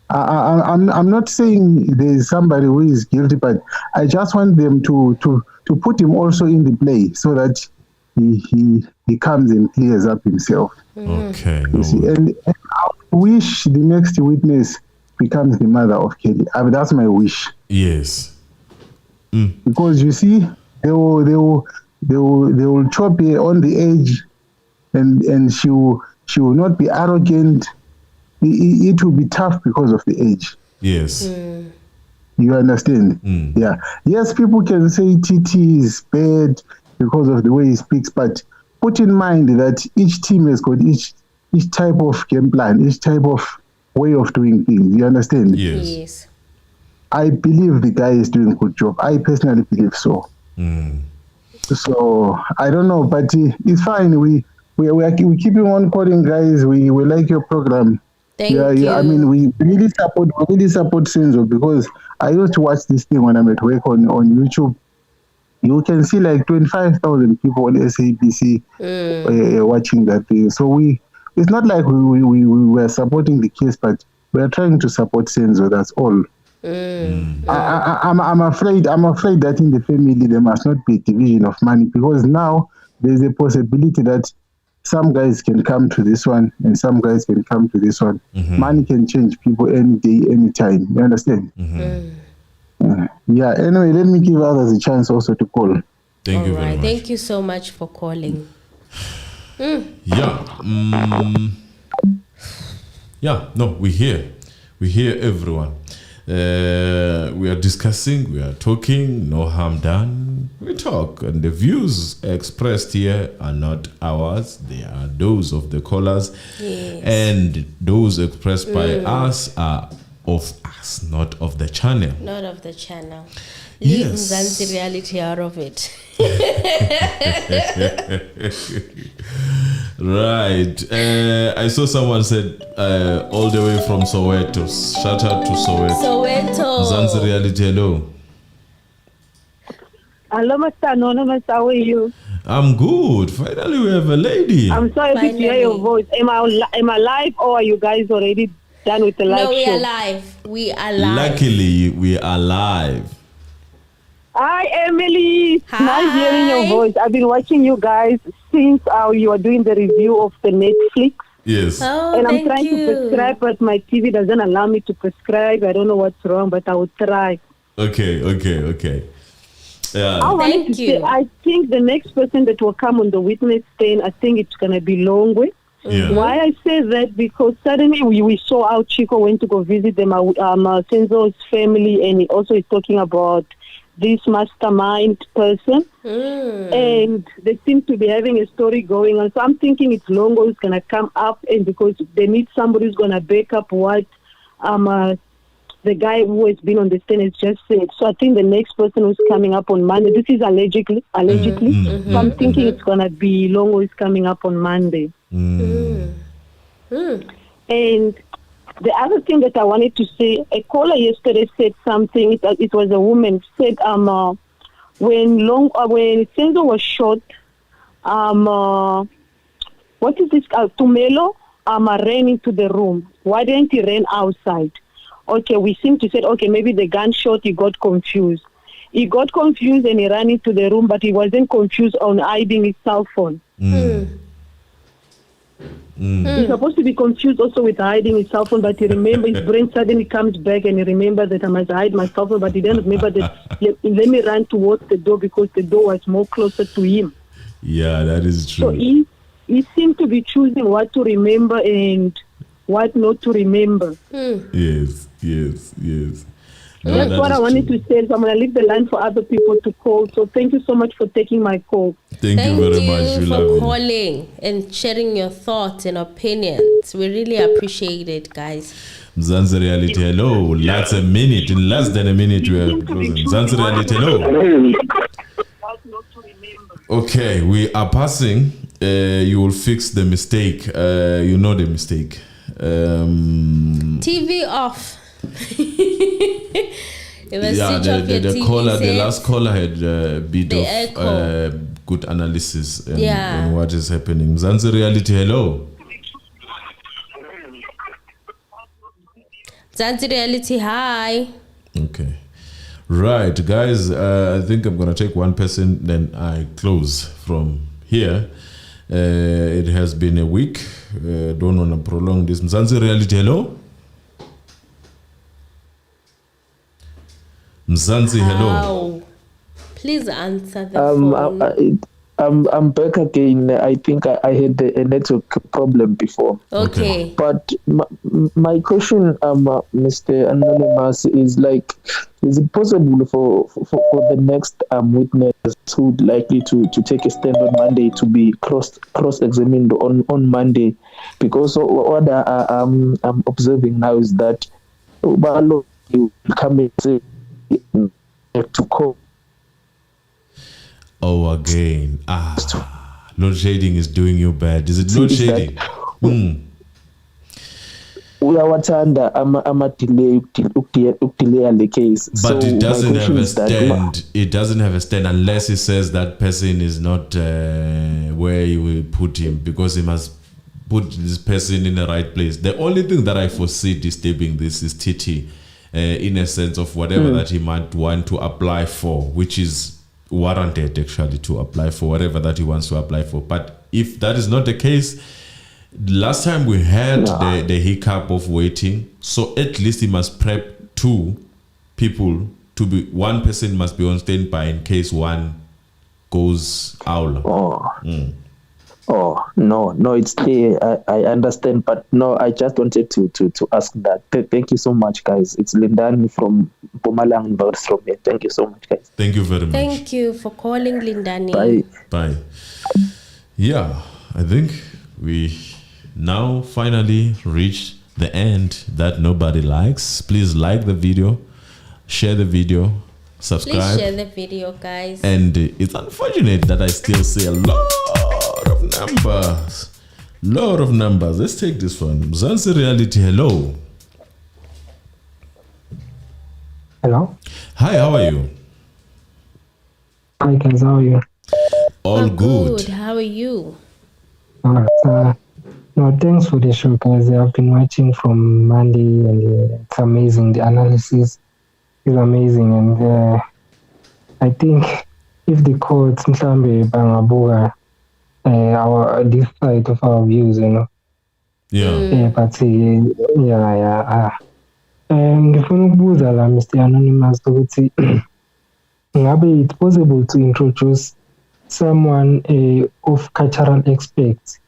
I'm not saying there is somebody who is guilty, but I just want them to put him also in the play so that he comes and clears up himself. Okay. You see, and I wish the next witness becomes the mother of Kelly. I mean, that's my wish. Yes. Because you see, they will chop her on the edge, and she will not be arrogant. It will be tough because of the age. Yes. You understand? Yeah. Yes, people can say TT is bad because of the way he speaks, but put in mind that each team has got each type of game plan, each type of way of doing things. You understand? Yes. I believe the guy is doing a good job. I personally believe so. So I don't know, but it's fine. We keep on calling, guys. We like your program. Thank you. I mean, we really support Senzo, because I used to watch this thing when I'm at work on YouTube. You can see like 25,000 people on SABC watching that thing. So it's not like we were supporting the case, but we are trying to support Senzo. That's all. I'm afraid that in the family there must not be a division of money, because now there's a possibility that some guys can come to this one and some guys can come to this one. Money can change people any day, any time. You understand? Yeah. Anyway, let me give others a chance also to call. Thank you very much. Thank you so much for calling. Yeah. Yeah. No, we hear everyone. We are discussing, we are talking, no harm done. We talk, and the views expressed here are not ours, they are those of the callers. Yes. And those expressed by us are of us, not of the channel. Not of the channel. Leave Mzansi reality out of it. Right. I saw someone said all the way from Soweto. Shout out to Soweto. Mzansi reality, hello. Hello, Mr. Anonymous. How are you? I'm good. Finally, we have a lady. I'm sorry to hear your voice. Am I live, or are you guys already done with the live show? No, we are live. We are live. Luckily, we are live. Hi, Emily. Hi. Nice hearing your voice. I've been watching you guys since you are doing the review of the Netflix. Yes. Oh, and I'm trying to prescribe, but my TV doesn't allow me to prescribe. I don't know what's wrong, but I will try. Okay. Yeah. Thank you. I think the next person that will come on the witness stand, I think it's going to be Longwe. Yeah. Why I say that? Because suddenly we saw how Chico went to go visit them, Senzo's family, and he also is talking about this mastermind person, and they seem to be having a story going on. So I'm thinking it's Longo who's going to come up, and because they need somebody who's going to back up what the guy who has been on the stand has just said. So I think the next person who's coming up on Monday, this is allegedly. So I'm thinking it's going to be Longo who's coming up on Monday. And the other thing that I wanted to say, a caller yesterday said something. It was a woman said, when Senzo was shot, what is this? Tumelo ran into the room. Why didn't he run outside? Okay, we seem to say, okay, maybe the gunshot, he got confused. he got confused and he ran into the room, but he wasn't confused on hiding his cell phone. He's supposed to be confused also with hiding his cell phone, but he remember his brain suddenly comes back and he remembers that I must hide my cell phone, but he didn't remember that let me run towards the door because the door was more closer to him. Yeah, that is true. So he seemed to be choosing what to remember and what not to remember. Yes. No, that's what I wanted to say. So I'm going to leave the line for other people to call. So thank you so much for taking my call. Thank you very much. We love for you. calling and sharing your thoughts and opinions. We really appreciate it, guys. Mzansi Reality, hello. That's a minute. In less than a minute, we are closing. Mzansi Reality, hello. Okay, we are passing. You will fix the mistake. You know the mistake. TV off. The caller, the last caller had a bit of good analysis on what is happening. Mzansi Reality, hello. Mzansi Reality, hi. Okay. Right, guys, I think I'm going to take one person, then I close from here. It has been a week. Don't want to prolong this. Mzansi Reality, hello. Mzansi, hello. Please answer the phone. I'm back again. I think I had a network problem before. Okay. But my question, Mr. Anonymous, is like, is it possible for the next witness who's likely to take a stand on Monday to be cross-examined on Monday? Because what I'm observing now is that Baloyi will come and say to call. Oh, again. Load shading is doing you bad. Is it load shading? We are under a delay the case. But it doesn't have a stand. It doesn't have a stand unless he says that person is not where you will put him, because he must put this person in the right place. The only thing that I foresee disturbing this is TT, in a sense of whatever that he might want to apply for, which is warranted actually to apply for whatever that he wants to apply for. But if that is not the case, last time we had the hiccup of waiting, so at least he must prep two people to be, one person must be on standby in case one goes out. Oh, no, it's clear. I understand, but no, I just wanted to ask that. Thank you so much, guys. It's Lindani from Mpumalanga and from here. Thank you so much, guys. Thank you very much. Thank you for calling, Lindani. Bye. Yeah, I think we now finally reached the end that nobody likes. Please like the video, share the video, subscribe. Please share the video, guys. And it's unfortunate that I still see a lot of numbers. Let's take this one. Mzansi Reality, hello. Hello. Hi, how are you? Hi, guys, how are you? All good. How are you? No, thanks for the show, guys. I've been watching from Monday, and it's amazing. The analysis is amazing, and I think if the courts, mhlambe bangabuka this side of our views, you know. Yeah. But ngifuna ukubuza la Mr. Anonymous ukuthi ngabe it's possible to introduce someone of cultural experts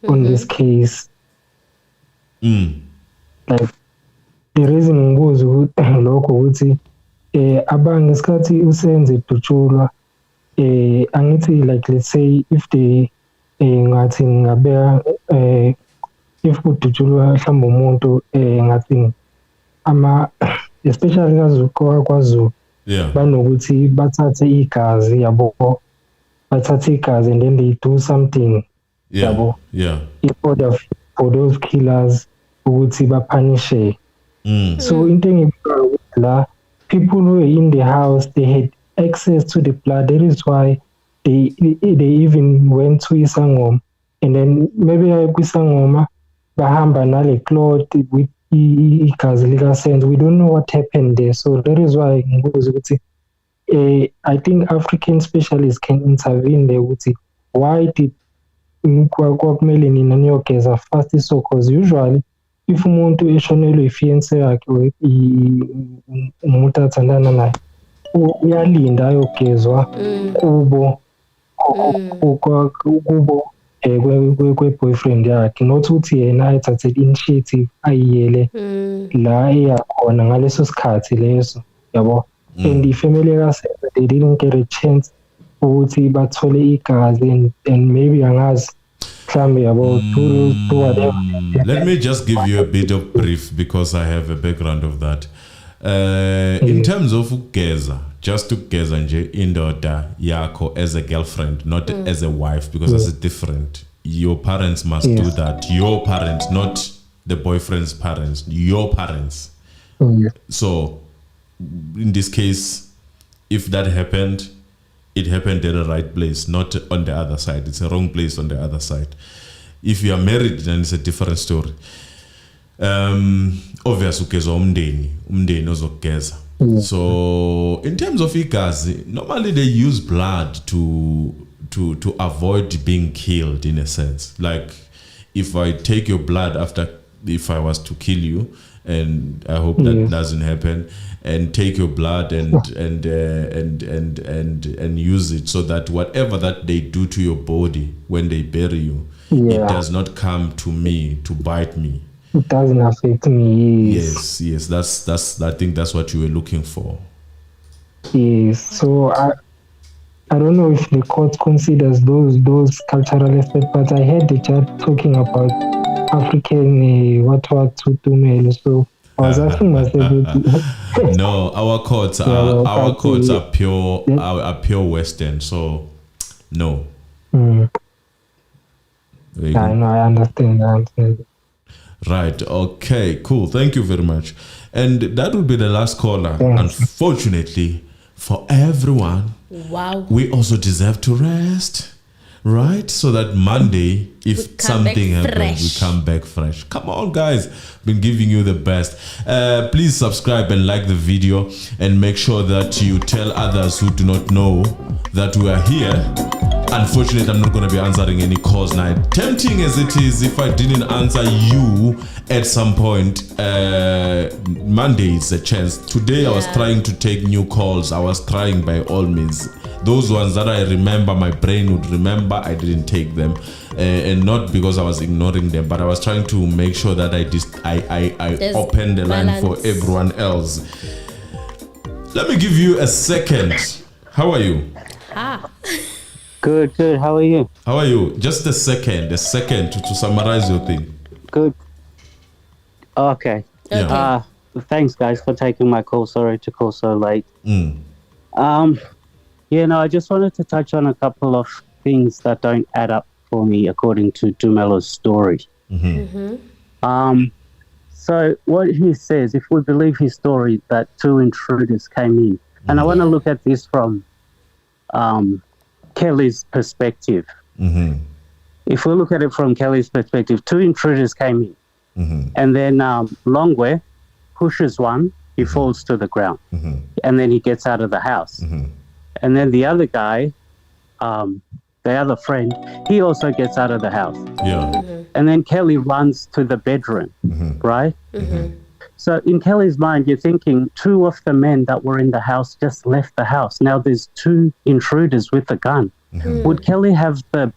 on this case. Like the reason ngibuza lokho ukuthi abanga isikhathi usenze dutshulwa angithi, like, let's say if they ngathi ngabeka if kudutshulwa mhlawumbe umuntu ngathi especially KwaZulu banokuthi bathathe igazi yabo, bathathe igazi and then they do something yabo in order for those killers ukuthi bapunishe. So into la people who were in the house, they had access to the blood. That is why they even went to Isangoma, and then maybe Isangoma bahamba nale cloth with igazi lika sense. We don't know what happened there, so that is why ngibuza ukuthi I think African specialists can intervene there. Why did kwakumele nina niyogeza fast so? Because usually if umuntu eshonelwe ifiance yakhe umuntu athandana naye uyalinda ayogezwa kubo kwe-boyfriend yakhe, not ukuthi yena ayethathe initiative ayiyele la eyakhona ngaleso sikhathi leso, yabo. And ifamily kaSenzo, they didn't get a chance ukuthi bathole igazi and maybe angazi mhlambe yabo do whatever. Let me just give you a bit of brief because I have a background of that. In terms of ugeza, just to geza nje indoda yakho as a girlfriend, not as a wife, because that's different. Your parents must do that. Your parents, not the boyfriend's parents. Your parents. So, in this case, if that happened, it happened at the right place, not on the other side. It's a wrong place on the other side. If you are married, then it's a different story. Obviously, umndeni ozogeza. So in terms of igazi, normally they use blood to avoid being killed, in a sense. Like if I take your blood if I was to kill you, and I hope that doesn't happen, and take your blood and use it so that whatever that they do to your body when they bury you, it does not come to me to bite me. It doesn't affect me. Yes. That's. I think that's what you were looking for. Yes. So I don't know if the court considers those cultural aspects, but I heard the judge talking about African Tumelo. So I was asking myself. No, our courts are pure Western. So no. I know. I understand. Right. Okay. Cool. Thank you very much. And that will be the last caller. Unfortunately, for everyone, we also deserve to rest, right? So that Monday, if something happens, we come back fresh. Come on, guys. Been giving you the best. Please subscribe and like the video, and make sure that you tell others who do not know that we are here. Unfortunately, I'm not going to be answering any calls now. Tempting as it is, if I didn't answer you at some point, Monday is a chance. Today, I was trying to take new calls. I was trying by all means. Those ones that I remember, my brain would remember, I didn't take them. And not because I was ignoring them, but I was trying to make sure that I opened the line for everyone else. Let me give you a second. How are you? Good. How are you? How are you? Just a second to summarize your thing. Good. Okay. Thanks, guys, for taking my call. Sorry to call so late. I just wanted to touch on a couple of things that don't add up for me, according to Tumelo's story. So what he says, if we believe his story, that two intruders came in, and I want to look at this from Kelly's perspective. If we look at it from Kelly's perspective, two intruders came in, and then Longwe pushes one, he falls to the ground, and then he gets out of the house. And then the other guy, the other friend, he also gets out of the house. And then Kelly runs to the bedroom, right? So in Kelly's mind, you're thinking two of the men that were in the house just left the house. Now there's two intruders with a gun. Would Kelly have the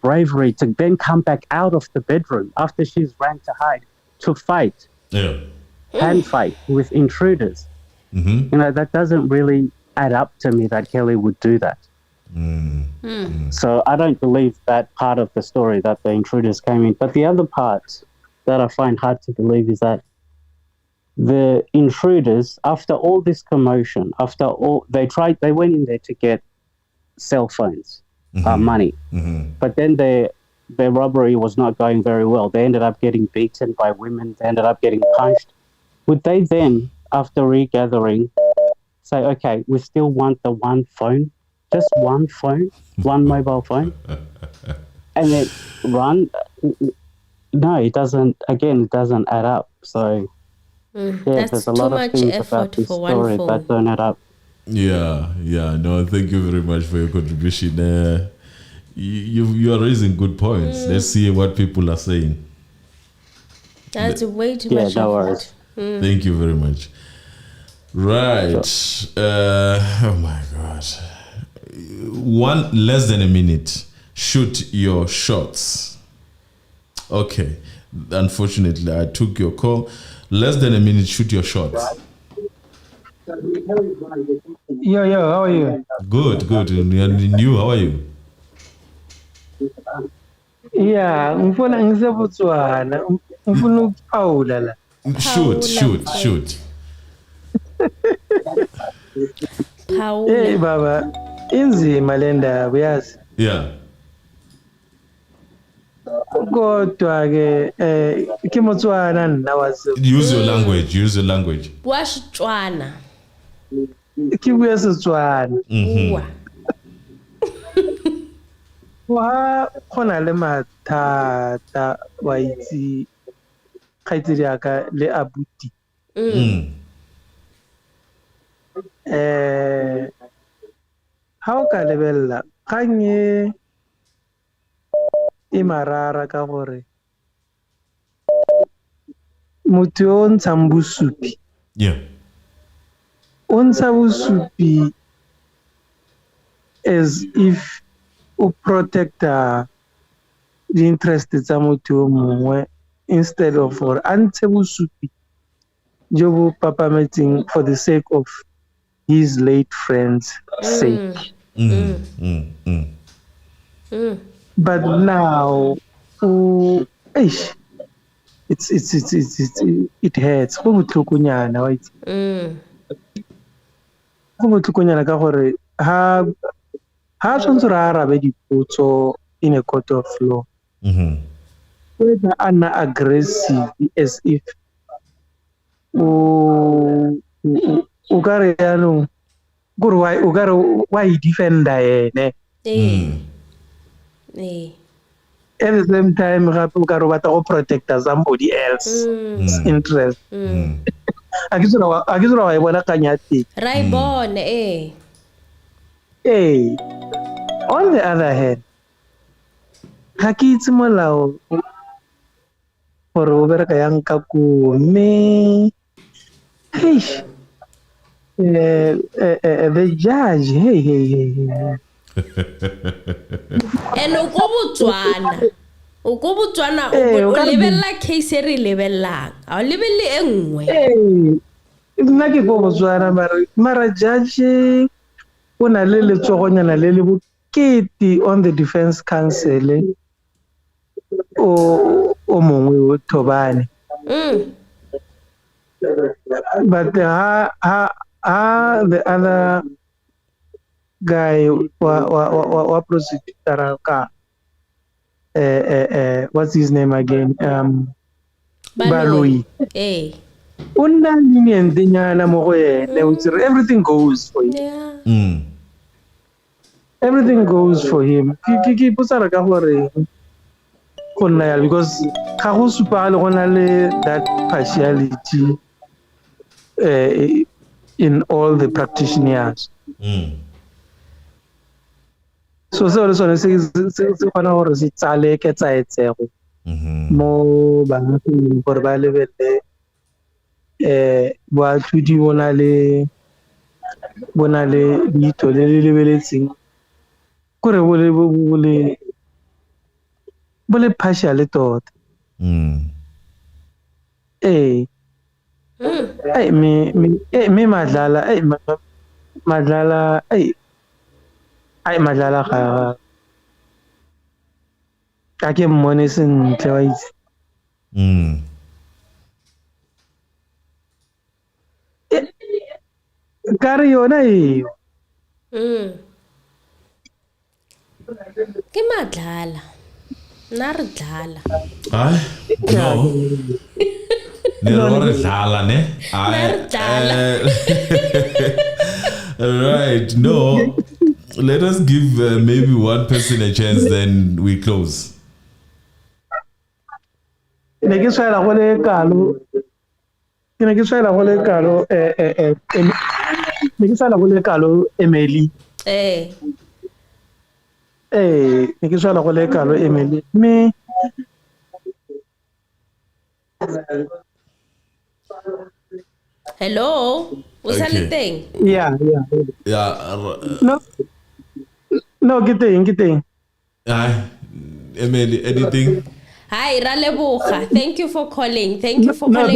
bravery to then come back out of the bedroom after she's ran to hide to fight, hand fight with intruders? That doesn't really add up to me that Kelly would do that. So I don't believe that part of the story that the intruders came in. But the other part that I find hard to believe is that the intruders, after all this commotion, they went in there to get cell phones, money. But then their robbery was not going very well. They ended up getting beaten by women. They ended up getting punched. Would they then, after regathering, say, okay, we still want the one phone, just one phone, one mobile phone, and then run? No, it doesn't. Again, it doesn't add up. So, that's there's a lot of things about this story that don't add up. Yeah. No, thank you very much for your contribution. You are raising good points. Let's see what people are saying. That's way too much effort. Thank you very much. Right. Oh my God. Less than a minute. Shoot your shots. Okay. Unfortunately, I took your call. Less than a minute. Shoot your shots. Yo, how are you? Good. And you, how are you? Yeah, ngifuna ngisebutswana. Ngifuna ukuphawula la. Shoot. Hey baba, inzima le ndaba uyazi. Yeah. Kodwa ke kimotswana nawazi. Use your language. Washitswana. Kibuye Setswana. Wa khona le mathata wa itse khaitsedi yaka le abuti. Ha o ka lebella kanye e marara ka gore motho o ntshang bosupi. Yeah. O ntsha bosupi as if o protecta the interest tsa motho o mongwe instead of for antshe bosupi jo bo papametseng for the sake of his late friend's sake. But now it hurts go botlhokonyana wa itse go botlhokonyana ka gore ha tshwanetse re arabe dipotso in a court of law. Whether ana aggressive as if o ka re yaanong gore o ka re wa e defenda ene. At the same time gape o ka re o batla go protecta somebody else's interest. A ke tsora wa e bona kanya teng. Ra e bone On the other hand, ga ke itse molao gore o bereka yang ka kome. The judge, hey. And o go botswana o lebella case re lebellang a o lebelle engwe. Nna ke go botswana mara judge o na le letsogonyana le le bokete on the defense counsel o mongwe o Thobane. But the other guy wa prosecutor ka what's his name again? Baloyi. Una lenient nyana mo go ene. Everything goes for him. Everything goes for him. Ke putsara ka gore konna because ga go supa le gona le that partiality in all the practitioners. So se gona gore se tsale ke tsaetsego mo bana gore ba lebelle ba thudi bona le dito le lebeletseng gore bole partial tota. Madlala ga ke mmone sentle wa itse. Ka re yona eo ke Madlala nna re dlala no ne dlala ne right. No, let us give maybe one person a chance, then we close. Ne ke swela go le kalo nikisala kule kalo Emily. Nikisala kule kalo Emily. Me. Hello. What's Okay. Yeah. No, kidding. Emily, anything? Hi, Ralebucha. Thank you for calling. Thank you so much.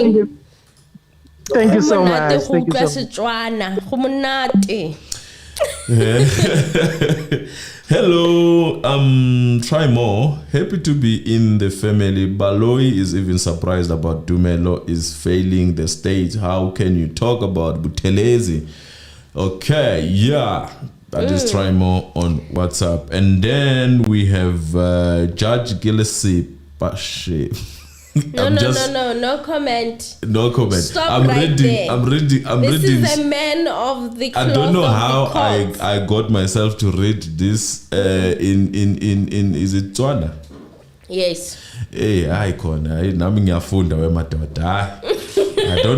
Hello, try more. Happy to be in the family. Baloyi is even surprised about Tumelo is failing the state. How can you talk about Buthelezi? Okay, yeah. I just try more on WhatsApp. And then we have Judge Gillespie. No comment. No comment. Stop I'm right reading. there. I'm reading. This is a man of the cloth. I don't know of how the court. I got myself to read this in is it Tswana? Yes. Hey, icon. I don't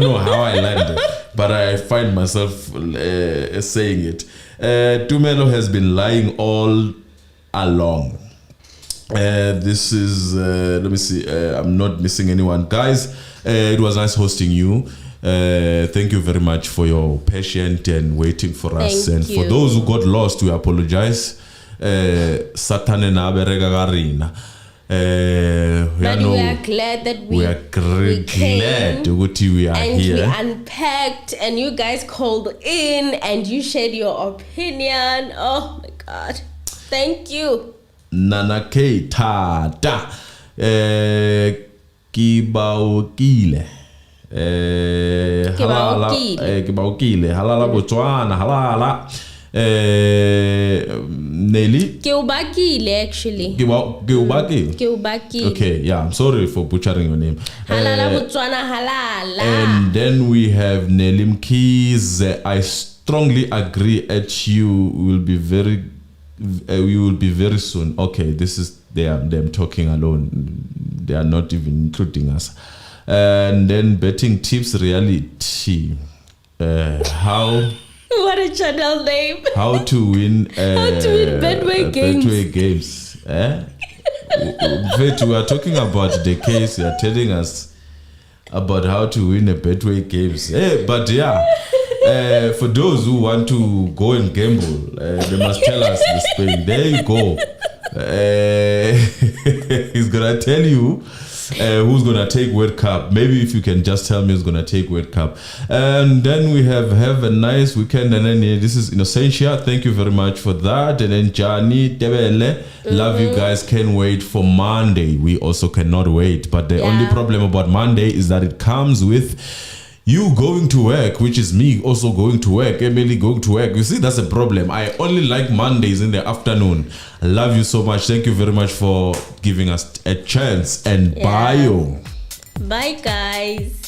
know how I landed, but I find myself saying it. Tumelo has been lying all along. This is, let me see, I'm not missing anyone. Guys, it was nice hosting you. Thank you very much for your patience and waiting for us. Thank and you. for those who got lost, we apologize. Satan and Aberegagarina. But we are glad that we glad we are and here. we unpacked and you guys called in and you shared your opinion. Oh my God. Thank you. Nana K Tada Kibaukile Kibaukile Halala Botswana Halala Nelly Keubakile actually. Keubakile. Okay, yeah, I'm sorry for butchering your name. Halala Botswana halala. And then we have Nelly Mkiz. I strongly agree at you will be very we will be very soon. Okay, this is them talking alone. They are not even including us. And then betting tips reality. How What a channel name. How to win Betway games. Betway games. We are talking about the case. You are telling us about how to win a Betway games. But yeah, for those who want to go and gamble, they must tell us the spelling. There you go. He's gonna tell you who's gonna take World Cup. Maybe if you can just tell me who's gonna take World Cup. And then we have a nice weekend. And then this is Innocentia. Thank you very much for that. And then Jani Tebele, love you guys. Can't wait for Monday. We also cannot wait. But the only problem about Monday is that it comes with you going to work, which is me also going to work, Emily going to work. You see, that's a problem. I only like Mondays in the afternoon. I love you so much. Thank you very much for giving us a chance. And bye. Bye, guys.